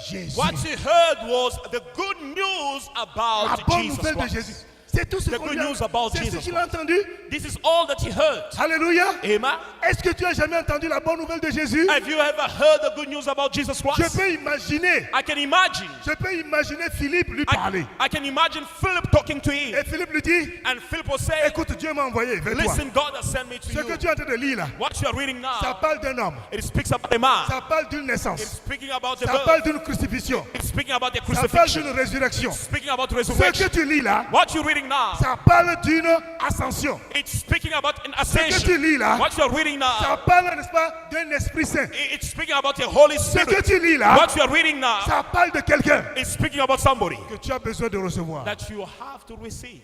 [SPEAKER 1] Jésus.
[SPEAKER 2] What he heard was the good news
[SPEAKER 1] La
[SPEAKER 2] about
[SPEAKER 1] bonne
[SPEAKER 2] Jesus
[SPEAKER 1] nouvelle de
[SPEAKER 2] Christ.
[SPEAKER 1] Jésus. C'est tout ce
[SPEAKER 2] The
[SPEAKER 1] qu'on
[SPEAKER 2] good
[SPEAKER 1] lui a-
[SPEAKER 2] news about
[SPEAKER 1] c'est ce
[SPEAKER 2] Jesus
[SPEAKER 1] qu'il a entendu.
[SPEAKER 2] This is all that he heard.
[SPEAKER 1] Alléluia.
[SPEAKER 2] Amen.
[SPEAKER 1] Est-ce que tu as jamais entendu la bonne nouvelle de Jésus?
[SPEAKER 2] Have you ever heard the good news about Jesus
[SPEAKER 1] Je
[SPEAKER 2] Christ?
[SPEAKER 1] peux imaginer.
[SPEAKER 2] I can imagine.
[SPEAKER 1] Je peux imaginer Philippe lui parler.
[SPEAKER 2] I can imagine Philip talking to him.
[SPEAKER 1] Et Philippe lui dit,
[SPEAKER 2] And Philip was saying,
[SPEAKER 1] écoute, Dieu m'a envoyé vers toi.
[SPEAKER 2] listen, God has sent me to
[SPEAKER 1] Ce que
[SPEAKER 2] you.
[SPEAKER 1] tu es en train de lire là,
[SPEAKER 2] What you are reading
[SPEAKER 1] ça
[SPEAKER 2] now,
[SPEAKER 1] parle d'un homme.
[SPEAKER 2] it speaks about a man.
[SPEAKER 1] Ça parle d'une
[SPEAKER 2] It's
[SPEAKER 1] naissance.
[SPEAKER 2] speaking about the
[SPEAKER 1] Ça
[SPEAKER 2] birth.
[SPEAKER 1] parle d'une crucifixion.
[SPEAKER 2] It's speaking about the
[SPEAKER 1] Ça parle
[SPEAKER 2] crucifixion.
[SPEAKER 1] d'une résurrection.
[SPEAKER 2] Speaking about
[SPEAKER 1] Ce que
[SPEAKER 2] resurrection.
[SPEAKER 1] tu lis là,
[SPEAKER 2] What you're reading now,
[SPEAKER 1] ça parle d'une ascension.
[SPEAKER 2] it's speaking about an
[SPEAKER 1] Ce que tu
[SPEAKER 2] ascension.
[SPEAKER 1] lis là,
[SPEAKER 2] What you're reading now,
[SPEAKER 1] ça parle, n'est-ce pas, d'un Esprit Saint.
[SPEAKER 2] it's speaking about the Holy
[SPEAKER 1] Ce que
[SPEAKER 2] Spirit.
[SPEAKER 1] tu lis là,
[SPEAKER 2] What you're reading now,
[SPEAKER 1] ça parle de quelqu'un
[SPEAKER 2] it's speaking about somebody
[SPEAKER 1] que tu as besoin de recevoir.
[SPEAKER 2] that you have to receive.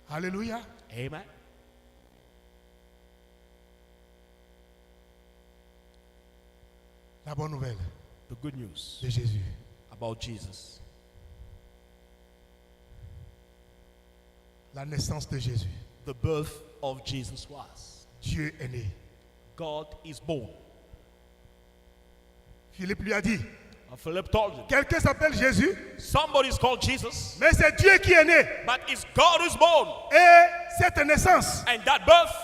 [SPEAKER 1] Alléluia.
[SPEAKER 2] Amen.
[SPEAKER 1] La bonne nouvelle
[SPEAKER 2] The good news
[SPEAKER 1] de Jésus.
[SPEAKER 2] about Jesus.
[SPEAKER 1] La naissance de Jésus.
[SPEAKER 2] The birth of Jesus Christ.
[SPEAKER 1] Dieu est né.
[SPEAKER 2] God is born.
[SPEAKER 1] Philippe lui a dit,
[SPEAKER 2] And Philip told him,
[SPEAKER 1] quelqu'un s'appelle Jésus,
[SPEAKER 2] somebody is called Jesus,
[SPEAKER 1] mais c'est Dieu qui est né.
[SPEAKER 2] but it's God who's born.
[SPEAKER 1] Et cette naissance,
[SPEAKER 2] And that birth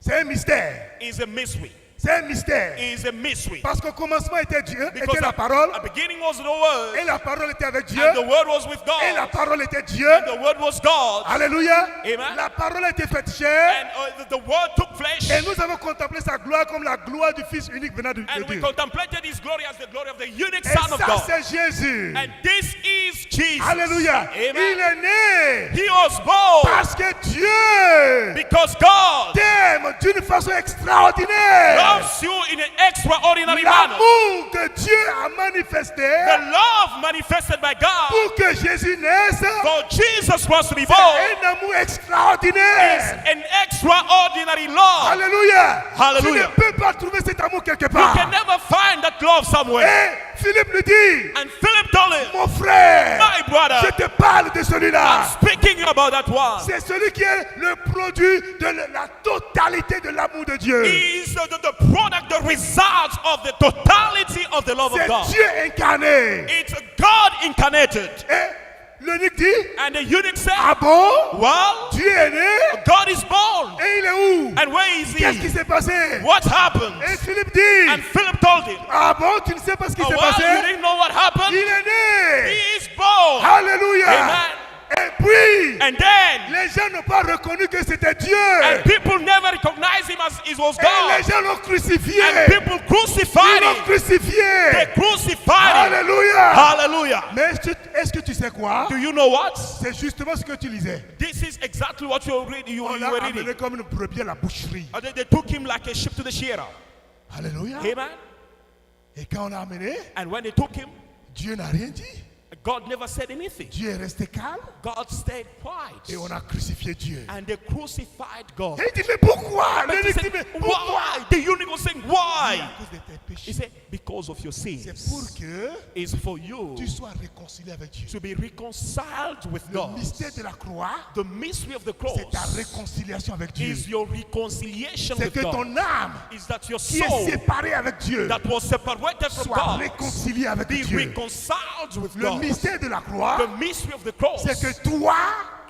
[SPEAKER 1] c'est un mystère.
[SPEAKER 2] is a mystery.
[SPEAKER 1] C'est un mystère.
[SPEAKER 2] Is a mystery.
[SPEAKER 1] Parce qu'au commencement était Dieu,
[SPEAKER 2] Because
[SPEAKER 1] était la parole,
[SPEAKER 2] at the beginning was the Word,
[SPEAKER 1] et la parole était avec Dieu,
[SPEAKER 2] and the Word was with
[SPEAKER 1] et la
[SPEAKER 2] God.
[SPEAKER 1] parole était Dieu.
[SPEAKER 2] The Word was God.
[SPEAKER 1] Alléluia.
[SPEAKER 2] Amen.
[SPEAKER 1] La parole a été faite chair,
[SPEAKER 2] And the Word took flesh.
[SPEAKER 1] et nous avons contemplé sa gloire comme la gloire du Fils unique venant de
[SPEAKER 2] And we
[SPEAKER 1] Dieu.
[SPEAKER 2] contemplated His glory as the glory of the unique
[SPEAKER 1] Et
[SPEAKER 2] Son of
[SPEAKER 1] ça,
[SPEAKER 2] God.
[SPEAKER 1] c'est Jésus.
[SPEAKER 2] And this is Jesus.
[SPEAKER 1] Alléluia. Il
[SPEAKER 2] Amen.
[SPEAKER 1] est né
[SPEAKER 2] He was born
[SPEAKER 1] parce que Dieu
[SPEAKER 2] because God
[SPEAKER 1] t'aime d'une façon extraordinaire.
[SPEAKER 2] loves you in an extraordinary manner.
[SPEAKER 1] L'amour que Dieu a manifesté
[SPEAKER 2] The love manifested by God
[SPEAKER 1] pour que Jésus naisse,
[SPEAKER 2] for Jesus Christ to be
[SPEAKER 1] c'est
[SPEAKER 2] born
[SPEAKER 1] un amour
[SPEAKER 2] is
[SPEAKER 1] extraordinaire.
[SPEAKER 2] an extraordinary love.
[SPEAKER 1] Alléluia.
[SPEAKER 2] Hallelujah.
[SPEAKER 1] Tu ne peux pas trouver cet amour quelque
[SPEAKER 2] You
[SPEAKER 1] part.
[SPEAKER 2] can never find that love somewhere.
[SPEAKER 1] Et Philippe lui dit,
[SPEAKER 2] And Philip told him,
[SPEAKER 1] mon frère,
[SPEAKER 2] my brother,
[SPEAKER 1] je te parle de
[SPEAKER 2] I'm
[SPEAKER 1] celui-là.
[SPEAKER 2] speaking about that one.
[SPEAKER 1] C'est celui qui est le produit de la totalité de l'amour de Dieu.
[SPEAKER 2] He is the product, the result of the totality of the love of
[SPEAKER 1] C'est
[SPEAKER 2] God.
[SPEAKER 1] Dieu incarné.
[SPEAKER 2] It's God incarnated.
[SPEAKER 1] Et l'eunuque dit,
[SPEAKER 2] And the eunuch said,
[SPEAKER 1] ah bon?
[SPEAKER 2] well,
[SPEAKER 1] Dieu est né
[SPEAKER 2] God is born.
[SPEAKER 1] et il est où?
[SPEAKER 2] And where is
[SPEAKER 1] Qu'est-ce qui
[SPEAKER 2] he?
[SPEAKER 1] s'est passé?
[SPEAKER 2] What happened?
[SPEAKER 1] Et Philippe dit,
[SPEAKER 2] And Philip told him,
[SPEAKER 1] ah bon, tu ne sais pas ce qui
[SPEAKER 2] oh,
[SPEAKER 1] s'est
[SPEAKER 2] well, you
[SPEAKER 1] passé?
[SPEAKER 2] didn't know what happened?
[SPEAKER 1] Il est né.
[SPEAKER 2] He is born.
[SPEAKER 1] Alléluia.
[SPEAKER 2] Amen.
[SPEAKER 1] Et puis,
[SPEAKER 2] And then,
[SPEAKER 1] les gens n'ont pas reconnu que c'était Dieu.
[SPEAKER 2] and people never recognized him as it was
[SPEAKER 1] Et les
[SPEAKER 2] God.
[SPEAKER 1] gens l'ont crucifié.
[SPEAKER 2] And people crucified
[SPEAKER 1] Ils l'ont
[SPEAKER 2] him.
[SPEAKER 1] crucifié.
[SPEAKER 2] They crucified him.
[SPEAKER 1] Alléluia.
[SPEAKER 2] Hallelujah.
[SPEAKER 1] Mais est-ce que tu sais quoi?
[SPEAKER 2] Do you know what?
[SPEAKER 1] C'est justement ce que tu lisais.
[SPEAKER 2] This is exactly what you
[SPEAKER 1] On
[SPEAKER 2] were
[SPEAKER 1] l'a
[SPEAKER 2] reading.
[SPEAKER 1] amené comme une brebis à la boucherie.
[SPEAKER 2] And they took him like a sheep to the shearer.
[SPEAKER 1] Alléluia.
[SPEAKER 2] Amen.
[SPEAKER 1] Et quand on l'a amené,
[SPEAKER 2] And when they took him,
[SPEAKER 1] Dieu n'a rien dit.
[SPEAKER 2] God never said anything.
[SPEAKER 1] Dieu est resté calme
[SPEAKER 2] God stayed quiet.
[SPEAKER 1] et on a crucifié Dieu.
[SPEAKER 2] And they crucified God.
[SPEAKER 1] Et il dit, mais pourquoi?
[SPEAKER 2] But he
[SPEAKER 1] L'eunuque dit,
[SPEAKER 2] said,
[SPEAKER 1] mais pourquoi?
[SPEAKER 2] why? The eunuch was saying,
[SPEAKER 1] À
[SPEAKER 2] why?
[SPEAKER 1] cause de tes
[SPEAKER 2] He
[SPEAKER 1] péchés.
[SPEAKER 2] said, because of your
[SPEAKER 1] C'est
[SPEAKER 2] sins.
[SPEAKER 1] pour que
[SPEAKER 2] It's for you
[SPEAKER 1] tu sois réconcilié avec Dieu.
[SPEAKER 2] to be reconciled with
[SPEAKER 1] Le
[SPEAKER 2] God.
[SPEAKER 1] mystère de la croix,
[SPEAKER 2] The mystery of the
[SPEAKER 1] c'est ta
[SPEAKER 2] cross
[SPEAKER 1] réconciliation avec Dieu.
[SPEAKER 2] is your reconciliation
[SPEAKER 1] C'est
[SPEAKER 2] with
[SPEAKER 1] que
[SPEAKER 2] God.
[SPEAKER 1] ton âme
[SPEAKER 2] Is that your
[SPEAKER 1] qui est
[SPEAKER 2] soul
[SPEAKER 1] séparée avec Dieu
[SPEAKER 2] that was separated from
[SPEAKER 1] soit
[SPEAKER 2] God
[SPEAKER 1] réconciliée avec
[SPEAKER 2] be
[SPEAKER 1] Dieu.
[SPEAKER 2] reconciled with
[SPEAKER 1] Le
[SPEAKER 2] God.
[SPEAKER 1] mystère de la croix,
[SPEAKER 2] The mystery of the cross
[SPEAKER 1] c'est que toi,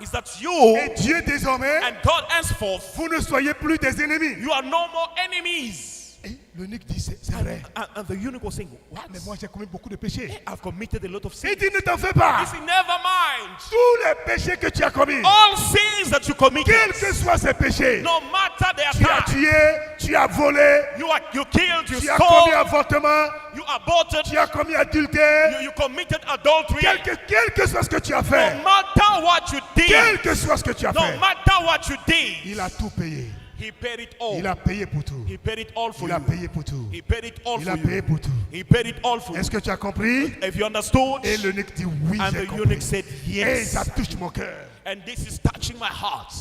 [SPEAKER 2] is that
[SPEAKER 1] et
[SPEAKER 2] you
[SPEAKER 1] Dieu désormais,
[SPEAKER 2] and God henceforth,
[SPEAKER 1] vous ne soyez plus des ennemis.
[SPEAKER 2] you are no more enemies.
[SPEAKER 1] Et l'eunuque dit, c'est vrai.
[SPEAKER 2] And the eunuch was saying, what?
[SPEAKER 1] Mais moi j'ai commis beaucoup de péchés.
[SPEAKER 2] I've committed a lot of
[SPEAKER 1] Il
[SPEAKER 2] sins.
[SPEAKER 1] dit, ne t'en fais pas.
[SPEAKER 2] He said, never mind.
[SPEAKER 1] Tous les péchés que tu as commis,
[SPEAKER 2] All sins that you committed,
[SPEAKER 1] quels que soient ces péchés,
[SPEAKER 2] no matter their
[SPEAKER 1] tu as
[SPEAKER 2] time,
[SPEAKER 1] tué, tu as volé,
[SPEAKER 2] you killed, you
[SPEAKER 1] tu as commis
[SPEAKER 2] stole,
[SPEAKER 1] avortement,
[SPEAKER 2] you aborted,
[SPEAKER 1] tu as commis adultère,
[SPEAKER 2] you committed adultery.
[SPEAKER 1] quel que soit ce que tu as fait,
[SPEAKER 2] No matter what you
[SPEAKER 1] quel
[SPEAKER 2] did,
[SPEAKER 1] que soit ce que tu as
[SPEAKER 2] no
[SPEAKER 1] fait,
[SPEAKER 2] matter what you did,
[SPEAKER 1] il a tout payé.
[SPEAKER 2] he paid it all.
[SPEAKER 1] Il a payé pour tout.
[SPEAKER 2] He paid it all for
[SPEAKER 1] Il a
[SPEAKER 2] you.
[SPEAKER 1] payé pour tout.
[SPEAKER 2] He paid it all
[SPEAKER 1] Il
[SPEAKER 2] for
[SPEAKER 1] a payé
[SPEAKER 2] you.
[SPEAKER 1] pour tout.
[SPEAKER 2] He paid it all for you.
[SPEAKER 1] Est-ce que tu as compris?
[SPEAKER 2] If you understood,
[SPEAKER 1] Et l'eunuque dit oui,
[SPEAKER 2] and
[SPEAKER 1] j'ai
[SPEAKER 2] the
[SPEAKER 1] compris.
[SPEAKER 2] eunuch said
[SPEAKER 1] Et
[SPEAKER 2] yes,
[SPEAKER 1] ça touche mon cœur.
[SPEAKER 2] and this is touching my heart.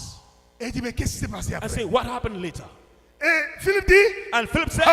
[SPEAKER 1] Et il dit mais qu'est-ce qui s'est passé
[SPEAKER 2] I
[SPEAKER 1] après?
[SPEAKER 2] say, what happened later?
[SPEAKER 1] Et Philippe dit,
[SPEAKER 2] And Philip said,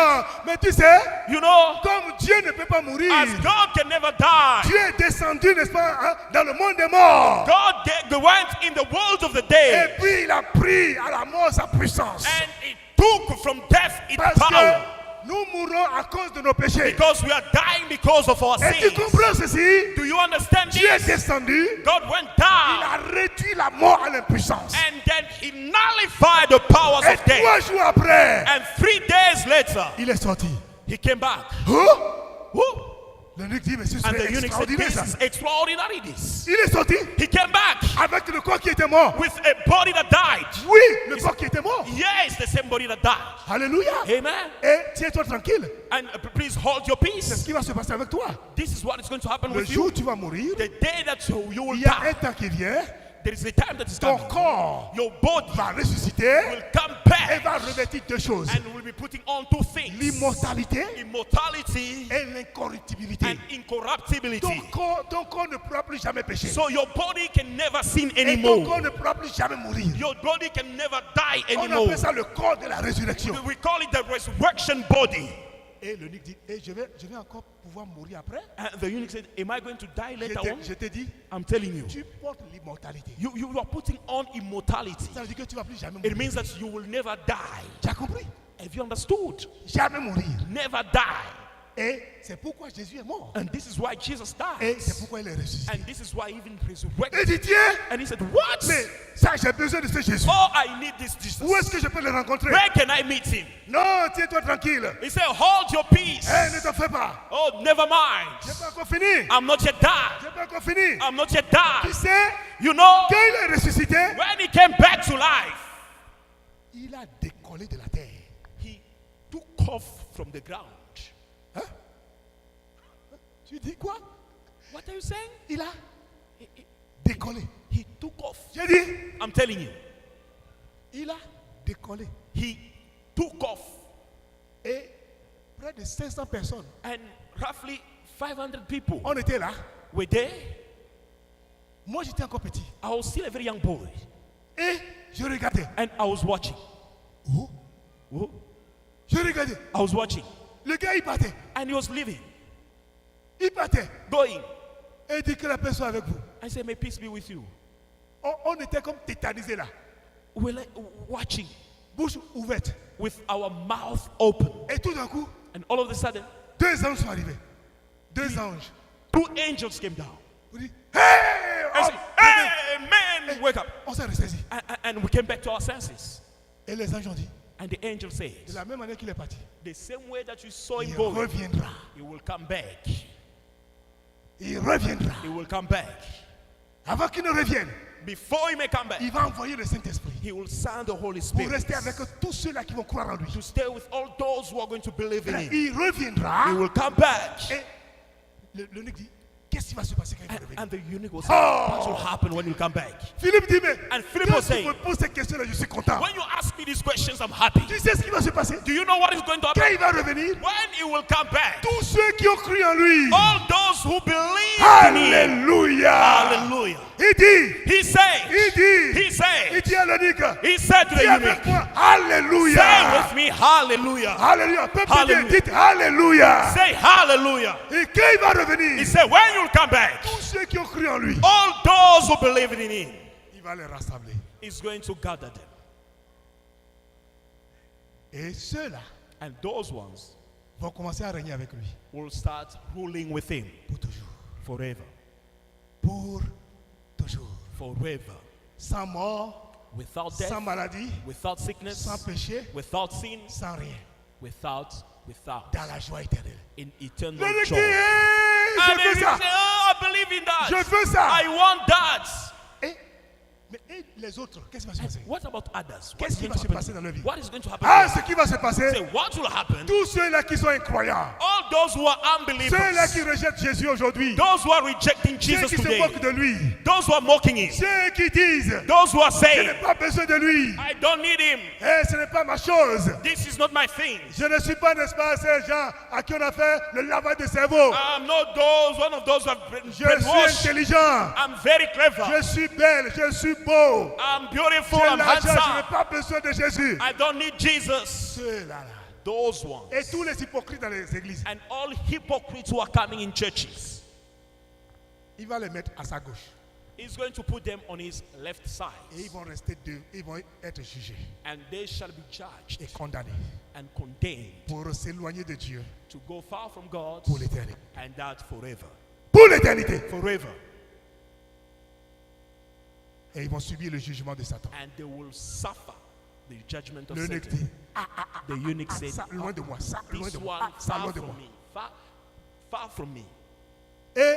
[SPEAKER 1] mais tu sais,
[SPEAKER 2] you know,
[SPEAKER 1] comme Dieu ne peut pas mourir,
[SPEAKER 2] as God can never die,
[SPEAKER 1] Dieu est descendu, n'est-ce pas, hein, dans le monde des morts.
[SPEAKER 2] God went in the world of the
[SPEAKER 1] Et
[SPEAKER 2] dead,
[SPEAKER 1] puis il a pris à la mort sa puissance.
[SPEAKER 2] and it took from death its
[SPEAKER 1] Parce
[SPEAKER 2] power,
[SPEAKER 1] que nous mourons à cause de nos péchés.
[SPEAKER 2] because we are dying because of our
[SPEAKER 1] Et tu
[SPEAKER 2] sins.
[SPEAKER 1] comprends ceci?
[SPEAKER 2] Do you understand
[SPEAKER 1] Dieu est
[SPEAKER 2] this?
[SPEAKER 1] descendu,
[SPEAKER 2] God went
[SPEAKER 1] il
[SPEAKER 2] down,
[SPEAKER 1] a réduit la mort à l'impuissance.
[SPEAKER 2] and then he nullified the powers
[SPEAKER 1] Et
[SPEAKER 2] of death.
[SPEAKER 1] 3 jours après,
[SPEAKER 2] And 3 days later,
[SPEAKER 1] il est sorti.
[SPEAKER 2] he came back.
[SPEAKER 1] Oh!
[SPEAKER 2] Woo!
[SPEAKER 1] L'eunuque dit, mais c'est
[SPEAKER 2] And the eunuch said,
[SPEAKER 1] extraordinaire
[SPEAKER 2] this
[SPEAKER 1] ça.
[SPEAKER 2] is extraordinary, this.
[SPEAKER 1] Il est sorti
[SPEAKER 2] He came back
[SPEAKER 1] avec le corps qui était mort.
[SPEAKER 2] with a body that died.
[SPEAKER 1] Oui, le corps qui était mort.
[SPEAKER 2] Yes, the same body that died.
[SPEAKER 1] Alléluia.
[SPEAKER 2] Amen.
[SPEAKER 1] Et tiens-toi tranquille.
[SPEAKER 2] And please hold your
[SPEAKER 1] C'est
[SPEAKER 2] peace.
[SPEAKER 1] ce qui va se passer avec toi.
[SPEAKER 2] This is what is going to happen
[SPEAKER 1] Le
[SPEAKER 2] with
[SPEAKER 1] jour
[SPEAKER 2] you.
[SPEAKER 1] où tu vas mourir,
[SPEAKER 2] The day that you will
[SPEAKER 1] il y a un
[SPEAKER 2] die,
[SPEAKER 1] temps qui vient,
[SPEAKER 2] there is a time that is
[SPEAKER 1] ton
[SPEAKER 2] coming.
[SPEAKER 1] corps
[SPEAKER 2] Your body
[SPEAKER 1] va ressusciter
[SPEAKER 2] will come
[SPEAKER 1] et
[SPEAKER 2] back
[SPEAKER 1] va revêtir 2 choses.
[SPEAKER 2] and will be putting on 2 things.
[SPEAKER 1] L'immortalité
[SPEAKER 2] Immortality
[SPEAKER 1] et l'incorruptibilité.
[SPEAKER 2] and incorruptibility.
[SPEAKER 1] Ton corps ne pourra plus jamais pécher.
[SPEAKER 2] So your body can never sin
[SPEAKER 1] Et ton
[SPEAKER 2] anymore.
[SPEAKER 1] corps ne pourra plus jamais mourir.
[SPEAKER 2] Your body can never die
[SPEAKER 1] On
[SPEAKER 2] anymore.
[SPEAKER 1] appelle ça le corps de la résurrection.
[SPEAKER 2] We call it the resurrection body.
[SPEAKER 1] Et l'eunuque dit, et je vais encore pouvoir mourir après.
[SPEAKER 2] And the eunuch said, am I going to die later on?
[SPEAKER 1] Je te dis,
[SPEAKER 2] I'm telling you.
[SPEAKER 1] tu portes l'immortalité.
[SPEAKER 2] You are putting on immortality.
[SPEAKER 1] Ça veut dire que tu ne vas plus jamais
[SPEAKER 2] It
[SPEAKER 1] mourir.
[SPEAKER 2] means that you will never die.
[SPEAKER 1] Tu as compris?
[SPEAKER 2] Have you understood?
[SPEAKER 1] Jamais mourir.
[SPEAKER 2] Never die.
[SPEAKER 1] Et c'est pourquoi Jésus est mort.
[SPEAKER 2] And this is why Jesus
[SPEAKER 1] Et c'est
[SPEAKER 2] died.
[SPEAKER 1] pourquoi il est ressuscité.
[SPEAKER 2] And this is why he even
[SPEAKER 1] Et
[SPEAKER 2] resurrected.
[SPEAKER 1] dit, tiens,
[SPEAKER 2] And he said, what?
[SPEAKER 1] mais ça, j'ai besoin de ce Jésus.
[SPEAKER 2] Oh, I need this Jesus.
[SPEAKER 1] Où est-ce que je peux le rencontrer?
[SPEAKER 2] Where can I meet him?
[SPEAKER 1] Non, tiens-toi tranquille.
[SPEAKER 2] He said, hold your peace.
[SPEAKER 1] Eh, ne t'en fais pas.
[SPEAKER 2] Oh, never mind.
[SPEAKER 1] J'ai pas encore fini.
[SPEAKER 2] I'm not yet died.
[SPEAKER 1] J'ai pas encore fini.
[SPEAKER 2] I'm not yet
[SPEAKER 1] Tu
[SPEAKER 2] died.
[SPEAKER 1] sais,
[SPEAKER 2] You know,
[SPEAKER 1] quand il est ressuscité,
[SPEAKER 2] when he came back to life,
[SPEAKER 1] il a décollé de la terre.
[SPEAKER 2] he took off from the ground.
[SPEAKER 1] Hein? Tu dis quoi?
[SPEAKER 2] What are you saying?
[SPEAKER 1] Il a
[SPEAKER 2] He,
[SPEAKER 1] décollé.
[SPEAKER 2] he took off.
[SPEAKER 1] J'ai dit,
[SPEAKER 2] I'm telling you,
[SPEAKER 1] il a décollé.
[SPEAKER 2] he took off.
[SPEAKER 1] Et près de 500 personnes,
[SPEAKER 2] And roughly 500 people
[SPEAKER 1] on était là.
[SPEAKER 2] were there.
[SPEAKER 1] Moi, j'étais encore petit.
[SPEAKER 2] I was still a very young boy.
[SPEAKER 1] Et je regardais.
[SPEAKER 2] And I was watching.
[SPEAKER 1] Oh,
[SPEAKER 2] Oh,
[SPEAKER 1] je regardais.
[SPEAKER 2] I was watching.
[SPEAKER 1] Le gars, il partait.
[SPEAKER 2] And he was leaving,
[SPEAKER 1] Il partait.
[SPEAKER 2] going.
[SPEAKER 1] Et il dit que la personne avec vous.
[SPEAKER 2] I said, may peace be with you.
[SPEAKER 1] On était comme tétanisés là.
[SPEAKER 2] We were like watching
[SPEAKER 1] Bouche ouverte.
[SPEAKER 2] with our mouth open.
[SPEAKER 1] Et tout d'un coup,
[SPEAKER 2] And all of a sudden,
[SPEAKER 1] 2 anges sont arrivés. 2 anges.
[SPEAKER 2] 2 angels came down.
[SPEAKER 1] On dit, hey!
[SPEAKER 2] I said, hey, man, wake up.
[SPEAKER 1] On s'est ressaisi.
[SPEAKER 2] And we came back to our senses.
[SPEAKER 1] Et les anges ont dit,
[SPEAKER 2] And the angel said,
[SPEAKER 1] de la même manière qu'il est parti,
[SPEAKER 2] the same way that you saw him
[SPEAKER 1] il
[SPEAKER 2] going,
[SPEAKER 1] reviendra.
[SPEAKER 2] he will come back.
[SPEAKER 1] Il reviendra.
[SPEAKER 2] He will come back.
[SPEAKER 1] Avant qu'il ne revienne,
[SPEAKER 2] Before he may come back,
[SPEAKER 1] il va envoyer le Saint-Esprit
[SPEAKER 2] he will send the Holy
[SPEAKER 1] pour
[SPEAKER 2] Spirit
[SPEAKER 1] rester avec tous ceux-là qui vont croire en lui.
[SPEAKER 2] to stay with all those who are going to believe in him.
[SPEAKER 1] Il reviendra.
[SPEAKER 2] He will come back.
[SPEAKER 1] Et l'eunuque dit, qu'est-ce qui va se passer quand il va revenir?
[SPEAKER 2] And the eunuch will say, what will happen when you come back?
[SPEAKER 1] Philippe dit, mais
[SPEAKER 2] And Philip
[SPEAKER 1] quand
[SPEAKER 2] was
[SPEAKER 1] tu
[SPEAKER 2] saying,
[SPEAKER 1] me poses ces questions-là, je suis content.
[SPEAKER 2] when you ask me these questions, I'm happy.
[SPEAKER 1] Tu sais ce qui va se passer?
[SPEAKER 2] Do you know what is going to
[SPEAKER 1] Quand
[SPEAKER 2] happen?
[SPEAKER 1] il va revenir,
[SPEAKER 2] When he will come back,
[SPEAKER 1] tous ceux qui ont cru en lui,
[SPEAKER 2] all those who believe in him,
[SPEAKER 1] alléluia.
[SPEAKER 2] hallelujah.
[SPEAKER 1] Il dit,
[SPEAKER 2] He said,
[SPEAKER 1] il
[SPEAKER 2] said,
[SPEAKER 1] dit à l'eunuque,
[SPEAKER 2] he said to the
[SPEAKER 1] dis avec
[SPEAKER 2] eunuch,
[SPEAKER 1] moi,
[SPEAKER 2] say
[SPEAKER 1] alléluia.
[SPEAKER 2] with me, hallelujah.
[SPEAKER 1] Alléluia. Peuple de Dieu,
[SPEAKER 2] Hallelujah.
[SPEAKER 1] dites alléluia.
[SPEAKER 2] Say hallelujah.
[SPEAKER 1] Et quand il va
[SPEAKER 2] He
[SPEAKER 1] revenir,
[SPEAKER 2] said, when you'll come back,
[SPEAKER 1] tous ceux qui ont cru en lui,
[SPEAKER 2] all those who believe in him,
[SPEAKER 1] il va les rassembler.
[SPEAKER 2] he's going to gather them.
[SPEAKER 1] Et ceux-là
[SPEAKER 2] And those ones
[SPEAKER 1] vont commencer à régner avec lui
[SPEAKER 2] will start ruling with him
[SPEAKER 1] pour toujours.
[SPEAKER 2] forever.
[SPEAKER 1] Pour toujours.
[SPEAKER 2] Forever.
[SPEAKER 1] sans mort,
[SPEAKER 2] without
[SPEAKER 1] sans
[SPEAKER 2] death,
[SPEAKER 1] maladie,
[SPEAKER 2] without
[SPEAKER 1] sans
[SPEAKER 2] sickness,
[SPEAKER 1] péché,
[SPEAKER 2] without sin,
[SPEAKER 1] sans rien.
[SPEAKER 2] without
[SPEAKER 1] Dans la joie éternelle.
[SPEAKER 2] in eternal
[SPEAKER 1] L'unique
[SPEAKER 2] joy.
[SPEAKER 1] dit, hey,
[SPEAKER 2] And
[SPEAKER 1] je
[SPEAKER 2] then
[SPEAKER 1] veux
[SPEAKER 2] you
[SPEAKER 1] ça.
[SPEAKER 2] say, oh, I believe in that.
[SPEAKER 1] Je veux ça.
[SPEAKER 2] I want that.
[SPEAKER 1] Mais les autres, qu'est-ce qui va se passer?
[SPEAKER 2] What about others? What
[SPEAKER 1] Qu'est-ce
[SPEAKER 2] is
[SPEAKER 1] qui
[SPEAKER 2] going
[SPEAKER 1] va
[SPEAKER 2] to
[SPEAKER 1] se
[SPEAKER 2] happen?
[SPEAKER 1] passer dans leur vie?
[SPEAKER 2] What is going to happen?
[SPEAKER 1] Ah,
[SPEAKER 2] to
[SPEAKER 1] ce
[SPEAKER 2] them?
[SPEAKER 1] qui va se passer,
[SPEAKER 2] Say, what will happen?
[SPEAKER 1] tous ceux-là qui sont incroyants,
[SPEAKER 2] All those who are unbelievers,
[SPEAKER 1] ceux-là qui rejettent Jésus aujourd'hui,
[SPEAKER 2] those who are rejecting
[SPEAKER 1] ceux
[SPEAKER 2] Jesus
[SPEAKER 1] qui se
[SPEAKER 2] today,
[SPEAKER 1] moquent de lui,
[SPEAKER 2] those who are mocking him,
[SPEAKER 1] ceux qui disent,
[SPEAKER 2] those who are
[SPEAKER 1] je
[SPEAKER 2] saying,
[SPEAKER 1] n'ai pas besoin de lui,
[SPEAKER 2] I don't need him.
[SPEAKER 1] ce n'est pas ma chose.
[SPEAKER 2] This is not my thing.
[SPEAKER 1] Je ne suis pas, n'est-ce pas, ces gens à qui on a fait le lavage de cerveau.
[SPEAKER 2] I'm not one of those who have been
[SPEAKER 1] Je suis
[SPEAKER 2] brainwashed.
[SPEAKER 1] intelligent,
[SPEAKER 2] I'm very clever.
[SPEAKER 1] je suis belle, je suis beau.
[SPEAKER 2] I'm beautiful.
[SPEAKER 1] J'ai
[SPEAKER 2] I'm
[SPEAKER 1] l'argent, je n'ai
[SPEAKER 2] handsome.
[SPEAKER 1] pas besoin de Jésus.
[SPEAKER 2] I don't need Jesus.
[SPEAKER 1] Ceux-là, là.
[SPEAKER 2] Those ones.
[SPEAKER 1] Et tous les hypocrites dans les églises,
[SPEAKER 2] And all hypocrites who are coming in churches,
[SPEAKER 1] il va les mettre à sa gauche.
[SPEAKER 2] he's going to put them on his left side.
[SPEAKER 1] Et ils vont rester deux, ils vont être jugés
[SPEAKER 2] And they shall be judged
[SPEAKER 1] et condamnés
[SPEAKER 2] and condemned
[SPEAKER 1] pour s'éloigner de Dieu
[SPEAKER 2] to go far from God,
[SPEAKER 1] pour l'éternité.
[SPEAKER 2] and that forever.
[SPEAKER 1] Pour l'éternité.
[SPEAKER 2] Forever.
[SPEAKER 1] Et ils vont subir le jugement de Satan.
[SPEAKER 2] And they will suffer the judgment of
[SPEAKER 1] L'eunuque
[SPEAKER 2] Satan.
[SPEAKER 1] dit,
[SPEAKER 2] The eunuch said,
[SPEAKER 1] ça, loin de moi, ça, loin
[SPEAKER 2] this
[SPEAKER 1] de moi,
[SPEAKER 2] one
[SPEAKER 1] ça, loin
[SPEAKER 2] far
[SPEAKER 1] de moi.
[SPEAKER 2] from me, far from me.
[SPEAKER 1] Et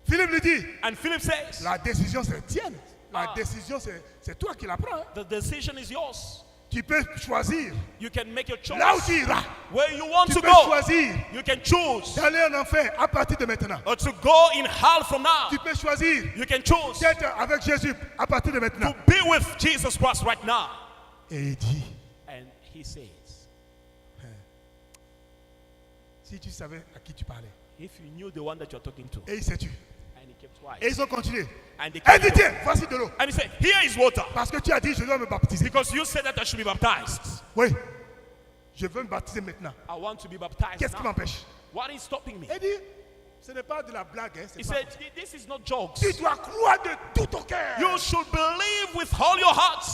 [SPEAKER 1] Philippe lui dit,
[SPEAKER 2] And Philip says,
[SPEAKER 1] la décision c'est tienne. La
[SPEAKER 2] Ah.
[SPEAKER 1] décision c'est toi qui la prends. Hein.
[SPEAKER 2] the decision is yours.
[SPEAKER 1] Tu peux choisir
[SPEAKER 2] You can make your choice.
[SPEAKER 1] là où tu iras.
[SPEAKER 2] Where you want
[SPEAKER 1] Tu
[SPEAKER 2] to
[SPEAKER 1] peux
[SPEAKER 2] go,
[SPEAKER 1] choisir
[SPEAKER 2] you can choose.
[SPEAKER 1] d'aller en enfer à partir de maintenant.
[SPEAKER 2] Or to go in hell from now.
[SPEAKER 1] Tu peux choisir
[SPEAKER 2] You can choose
[SPEAKER 1] d'être avec Jésus à partir de maintenant.
[SPEAKER 2] to be with Jesus Christ right now.
[SPEAKER 1] Et il dit,
[SPEAKER 2] And he says,
[SPEAKER 1] si tu savais à qui tu parlais.
[SPEAKER 2] if you knew the one that you're talking to,
[SPEAKER 1] Et il s'est tué.
[SPEAKER 2] and he kept quiet.
[SPEAKER 1] Et ils ont continué.
[SPEAKER 2] And they
[SPEAKER 1] Elle
[SPEAKER 2] kept
[SPEAKER 1] dit,
[SPEAKER 2] quiet.
[SPEAKER 1] tiens, voici de l'eau.
[SPEAKER 2] And he said, here is water.
[SPEAKER 1] Parce que tu as dit, je dois me baptiser.
[SPEAKER 2] Because you said that I should be baptized.
[SPEAKER 1] Oui, je veux me baptiser maintenant.
[SPEAKER 2] I want to be baptized
[SPEAKER 1] Qu'est-ce qui
[SPEAKER 2] now.
[SPEAKER 1] m'empêche?
[SPEAKER 2] What is stopping me?
[SPEAKER 1] Elle dit, ce n'est pas de la blague. Hein, c'est
[SPEAKER 2] He
[SPEAKER 1] pas-
[SPEAKER 2] said, this is not jokes.
[SPEAKER 1] Tu dois croire de tout ton cœur.
[SPEAKER 2] You should believe with all your heart,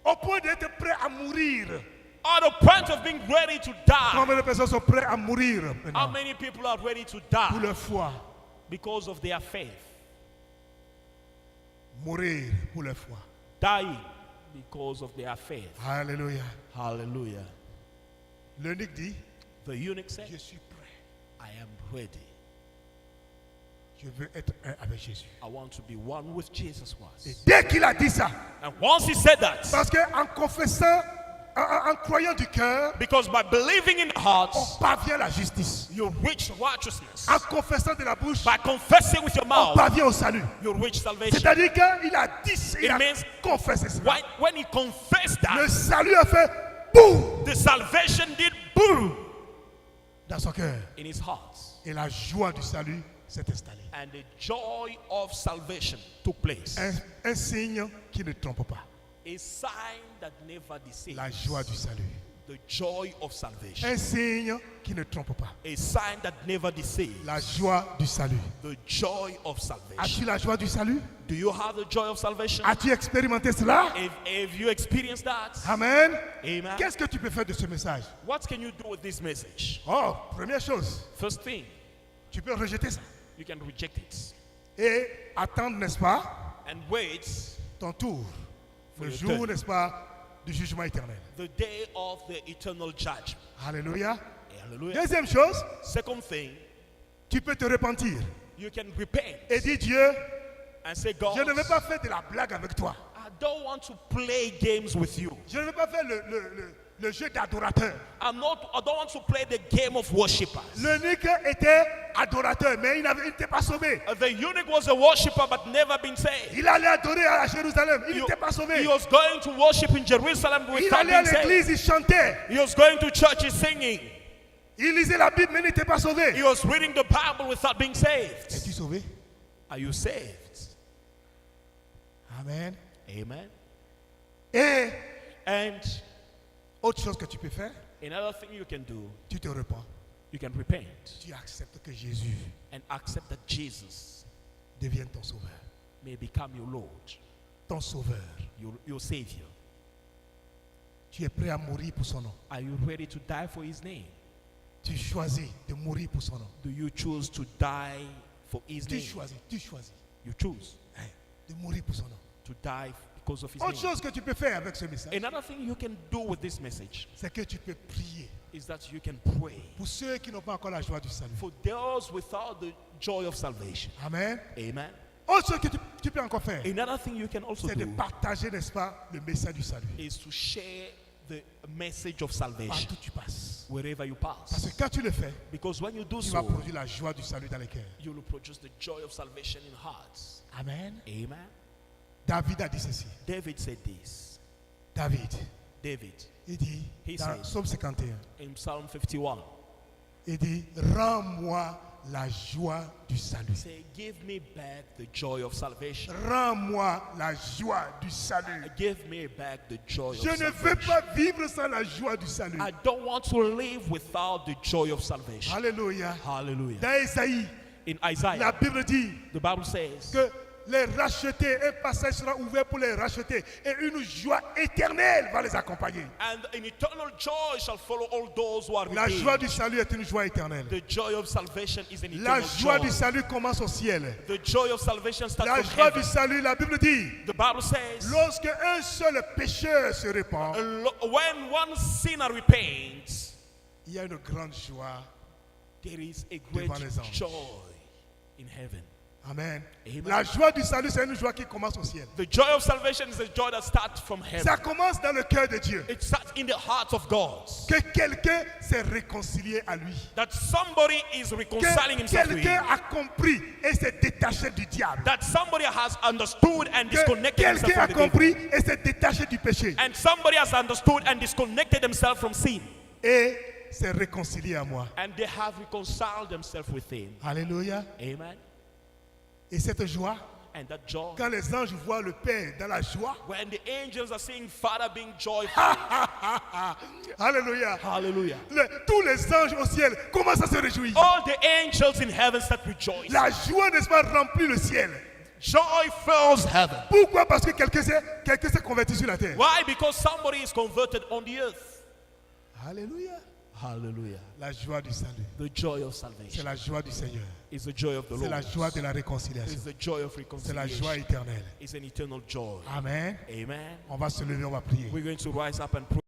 [SPEAKER 1] Au point d'être prêt à mourir.
[SPEAKER 2] at the point of being ready to die.
[SPEAKER 1] Combien de personnes sont prêtes à mourir
[SPEAKER 2] How
[SPEAKER 1] maintenant
[SPEAKER 2] many people are ready to
[SPEAKER 1] pour
[SPEAKER 2] die
[SPEAKER 1] leur foi?
[SPEAKER 2] because of their faith?
[SPEAKER 1] Mourir pour leur foi.
[SPEAKER 2] Dying because of their faith.
[SPEAKER 1] Alléluia.
[SPEAKER 2] Hallelujah.
[SPEAKER 1] L'eunuque dit,
[SPEAKER 2] The eunuch said,
[SPEAKER 1] je suis prêt.
[SPEAKER 2] I am ready.
[SPEAKER 1] Je veux être un avec Jésus.
[SPEAKER 2] I want to be one with Jesus
[SPEAKER 1] Et
[SPEAKER 2] Christ.
[SPEAKER 1] dès qu'il a dit ça,
[SPEAKER 2] And once he said that,
[SPEAKER 1] parce qu'en confessant, en croyant du cœur,
[SPEAKER 2] because by believing in the heart,
[SPEAKER 1] on parvient à la justice.
[SPEAKER 2] you reach righteousness.
[SPEAKER 1] En confessant de la bouche,
[SPEAKER 2] By confessing with your
[SPEAKER 1] on
[SPEAKER 2] mouth,
[SPEAKER 1] parvient au salut.
[SPEAKER 2] you reach salvation.
[SPEAKER 1] C'est-à-dire qu'il a dit, il
[SPEAKER 2] It
[SPEAKER 1] a
[SPEAKER 2] means
[SPEAKER 1] confessé cela.
[SPEAKER 2] when he confessed
[SPEAKER 1] Le
[SPEAKER 2] that,
[SPEAKER 1] salut a fait boum
[SPEAKER 2] the salvation did boom
[SPEAKER 1] dans son cœur.
[SPEAKER 2] in his heart.
[SPEAKER 1] Et la joie du salut s'est installée.
[SPEAKER 2] And the joy of salvation took place.
[SPEAKER 1] Un signe qui ne trompe pas.
[SPEAKER 2] A sign that never deceives.
[SPEAKER 1] La joie du salut.
[SPEAKER 2] The joy of salvation.
[SPEAKER 1] Un signe qui ne trompe pas.
[SPEAKER 2] A sign that never deceives.
[SPEAKER 1] La joie du salut.
[SPEAKER 2] The joy of salvation.
[SPEAKER 1] As-tu la joie du salut?
[SPEAKER 2] Do you have the joy of salvation?
[SPEAKER 1] As-tu expérimenté cela?
[SPEAKER 2] If you experience that,
[SPEAKER 1] Amen.
[SPEAKER 2] amen.
[SPEAKER 1] Qu'est-ce que tu peux faire de ce message?
[SPEAKER 2] What can you do with this message?
[SPEAKER 1] Oh, première chose,
[SPEAKER 2] First thing,
[SPEAKER 1] tu peux rejeter ça.
[SPEAKER 2] you can reject it
[SPEAKER 1] Et attendre, n'est-ce pas,
[SPEAKER 2] and wait
[SPEAKER 1] ton tour. Le
[SPEAKER 2] your
[SPEAKER 1] jour,
[SPEAKER 2] turn.
[SPEAKER 1] n'est-ce pas, du jugement éternel.
[SPEAKER 2] the day of the eternal judgment.
[SPEAKER 1] Alléluia.
[SPEAKER 2] Hallelujah.
[SPEAKER 1] Deuxième chose,
[SPEAKER 2] Second thing,
[SPEAKER 1] tu peux te repentir
[SPEAKER 2] you can repent
[SPEAKER 1] et dire, Dieu,
[SPEAKER 2] and say, God,
[SPEAKER 1] je ne veux pas faire de la blague avec toi.
[SPEAKER 2] I don't want to play games with you.
[SPEAKER 1] Je ne veux pas faire le jeu d'adorateur.
[SPEAKER 2] I don't want to play the game of worshippers.
[SPEAKER 1] L'eunuque était adorateur, mais il n'était pas sauvé.
[SPEAKER 2] The eunuch was a worshipper but never been saved.
[SPEAKER 1] Il allait adorer à Jérusalem, il
[SPEAKER 2] He,
[SPEAKER 1] n'était pas sauvé.
[SPEAKER 2] he was going to worship in Jerusalem
[SPEAKER 1] Il
[SPEAKER 2] without
[SPEAKER 1] allait à
[SPEAKER 2] being saved.
[SPEAKER 1] l'église, il chantait.
[SPEAKER 2] He was going to church, he's singing.
[SPEAKER 1] Il lisait la Bible, mais il n'était pas sauvé.
[SPEAKER 2] He was reading the Bible without being saved.
[SPEAKER 1] Es-tu sauvé?
[SPEAKER 2] Are you saved?
[SPEAKER 1] Amen.
[SPEAKER 2] Amen.
[SPEAKER 1] Et
[SPEAKER 2] And
[SPEAKER 1] autre chose que tu peux faire,
[SPEAKER 2] another thing you can do,
[SPEAKER 1] tu te repens.
[SPEAKER 2] you can repent
[SPEAKER 1] Tu acceptes que Jésus
[SPEAKER 2] and accept that Jesus
[SPEAKER 1] devienne ton sauveur.
[SPEAKER 2] may become your Lord,
[SPEAKER 1] Ton sauveur.
[SPEAKER 2] your Savior.
[SPEAKER 1] Tu es prêt à mourir pour son nom.
[SPEAKER 2] Are you ready to die for His name?
[SPEAKER 1] Tu choisis de mourir pour son nom.
[SPEAKER 2] Do you choose to die for His
[SPEAKER 1] Tu
[SPEAKER 2] name?
[SPEAKER 1] choisis, tu choisis.
[SPEAKER 2] You choose
[SPEAKER 1] de mourir pour son nom.
[SPEAKER 2] to die because of his
[SPEAKER 1] Autre
[SPEAKER 2] name.
[SPEAKER 1] chose que tu peux faire avec ce message,
[SPEAKER 2] Another thing you can do with this message
[SPEAKER 1] c'est que tu peux prier
[SPEAKER 2] is that you can pray
[SPEAKER 1] pour ceux qui n'ont pas encore la joie du salut.
[SPEAKER 2] for those without the joy of salvation.
[SPEAKER 1] Amen.
[SPEAKER 2] Amen.
[SPEAKER 1] Autre chose que tu peux encore faire,
[SPEAKER 2] Another thing you can also
[SPEAKER 1] c'est de
[SPEAKER 2] do
[SPEAKER 1] partager, n'est-ce pas, le message du salut.
[SPEAKER 2] is to share the message of salvation
[SPEAKER 1] Partout où tu passes.
[SPEAKER 2] wherever you
[SPEAKER 1] Parce
[SPEAKER 2] pass.
[SPEAKER 1] que quand tu le fais,
[SPEAKER 2] Because when you do
[SPEAKER 1] tu vas
[SPEAKER 2] so,
[SPEAKER 1] produire la joie du salut dans les cœurs.
[SPEAKER 2] you will produce the joy of salvation in hearts.
[SPEAKER 1] Amen.
[SPEAKER 2] Amen.
[SPEAKER 1] David a dit ceci.
[SPEAKER 2] David said this.
[SPEAKER 1] David,
[SPEAKER 2] David,
[SPEAKER 1] il dit
[SPEAKER 2] He
[SPEAKER 1] dans
[SPEAKER 2] said-
[SPEAKER 1] Psaume 51,
[SPEAKER 2] in Psalm 51,
[SPEAKER 1] il dit, rends-moi la joie du salut.
[SPEAKER 2] say, give me back the joy of salvation.
[SPEAKER 1] Rends-moi la joie du salut.
[SPEAKER 2] Give me back the joy of
[SPEAKER 1] Je ne veux
[SPEAKER 2] salvation.
[SPEAKER 1] pas vivre sans la joie du salut.
[SPEAKER 2] I don't want to live without the joy of salvation.
[SPEAKER 1] Alléluia.
[SPEAKER 2] Hallelujah.
[SPEAKER 1] Dans Isaïe,
[SPEAKER 2] In
[SPEAKER 1] la
[SPEAKER 2] Isaiah,
[SPEAKER 1] Bible dit
[SPEAKER 2] the Bible says
[SPEAKER 1] que les rachetés, un passage sera ouvert pour les racheter et une joie éternelle va les accompagner.
[SPEAKER 2] and an eternal joy shall follow all those who are
[SPEAKER 1] La joie
[SPEAKER 2] redeemed.
[SPEAKER 1] du salut est une joie éternelle.
[SPEAKER 2] The joy of salvation is an
[SPEAKER 1] La
[SPEAKER 2] eternal
[SPEAKER 1] joie
[SPEAKER 2] joy.
[SPEAKER 1] du salut commence au ciel.
[SPEAKER 2] The joy of salvation starts
[SPEAKER 1] La
[SPEAKER 2] from
[SPEAKER 1] joie du
[SPEAKER 2] heaven.
[SPEAKER 1] salut, la Bible dit,
[SPEAKER 2] The Bible says
[SPEAKER 1] lorsque un seul pécheur se répand,
[SPEAKER 2] when one sinner repents,
[SPEAKER 1] il y a une grande joie.
[SPEAKER 2] there is a great
[SPEAKER 1] Devant les anges.
[SPEAKER 2] joy in heaven.
[SPEAKER 1] Amen.
[SPEAKER 2] Amen.
[SPEAKER 1] La joie du salut, c'est une joie qui commence au ciel.
[SPEAKER 2] The joy of salvation is a joy that starts from heaven.
[SPEAKER 1] Ça commence dans le cœur de Dieu.
[SPEAKER 2] It starts in the heart of God.
[SPEAKER 1] Que quelqu'un s'est réconcilié à lui.
[SPEAKER 2] That somebody is reconciling
[SPEAKER 1] Que
[SPEAKER 2] himself to
[SPEAKER 1] quelqu'un
[SPEAKER 2] him.
[SPEAKER 1] a compris et s'est détaché du diable.
[SPEAKER 2] That somebody has understood and
[SPEAKER 1] Que
[SPEAKER 2] disconnected himself
[SPEAKER 1] quelqu'un a
[SPEAKER 2] from the devil.
[SPEAKER 1] compris et s'est détaché du péché.
[SPEAKER 2] And somebody has understood and disconnected themselves from sin.
[SPEAKER 1] Et s'est réconcilié à moi.
[SPEAKER 2] And they have reconciled themselves with him.
[SPEAKER 1] Alléluia.
[SPEAKER 2] Amen.
[SPEAKER 1] Et cette joie,
[SPEAKER 2] And that joy,
[SPEAKER 1] quand les anges voient le Père dans la joie,
[SPEAKER 2] when the angels are seeing Father being joyful,
[SPEAKER 1] alléluia.
[SPEAKER 2] hallelujah.
[SPEAKER 1] Tous les anges au ciel commencent à se réjouir.
[SPEAKER 2] All the angels in heaven start rejoicing.
[SPEAKER 1] La joie, n'est-ce pas, remplit le ciel.
[SPEAKER 2] Joy fills heaven.
[SPEAKER 1] Pourquoi? Parce que quelqu'un s'est converti sur la terre.
[SPEAKER 2] Why? Because somebody is converted on the earth.
[SPEAKER 1] Alléluia.
[SPEAKER 2] Hallelujah.
[SPEAKER 1] La joie du salut.
[SPEAKER 2] The joy of
[SPEAKER 1] C'est
[SPEAKER 2] salvation
[SPEAKER 1] la joie du Seigneur.
[SPEAKER 2] is the joy of the
[SPEAKER 1] C'est
[SPEAKER 2] Lord.
[SPEAKER 1] la joie de la
[SPEAKER 2] It's
[SPEAKER 1] réconciliation.
[SPEAKER 2] the joy of
[SPEAKER 1] C'est la joie
[SPEAKER 2] reconciliation.
[SPEAKER 1] éternelle.
[SPEAKER 2] It's an eternal joy.
[SPEAKER 1] Amen.
[SPEAKER 2] Amen.
[SPEAKER 1] On va se lever, on va prier.
[SPEAKER 2] We're going to rise up and pray.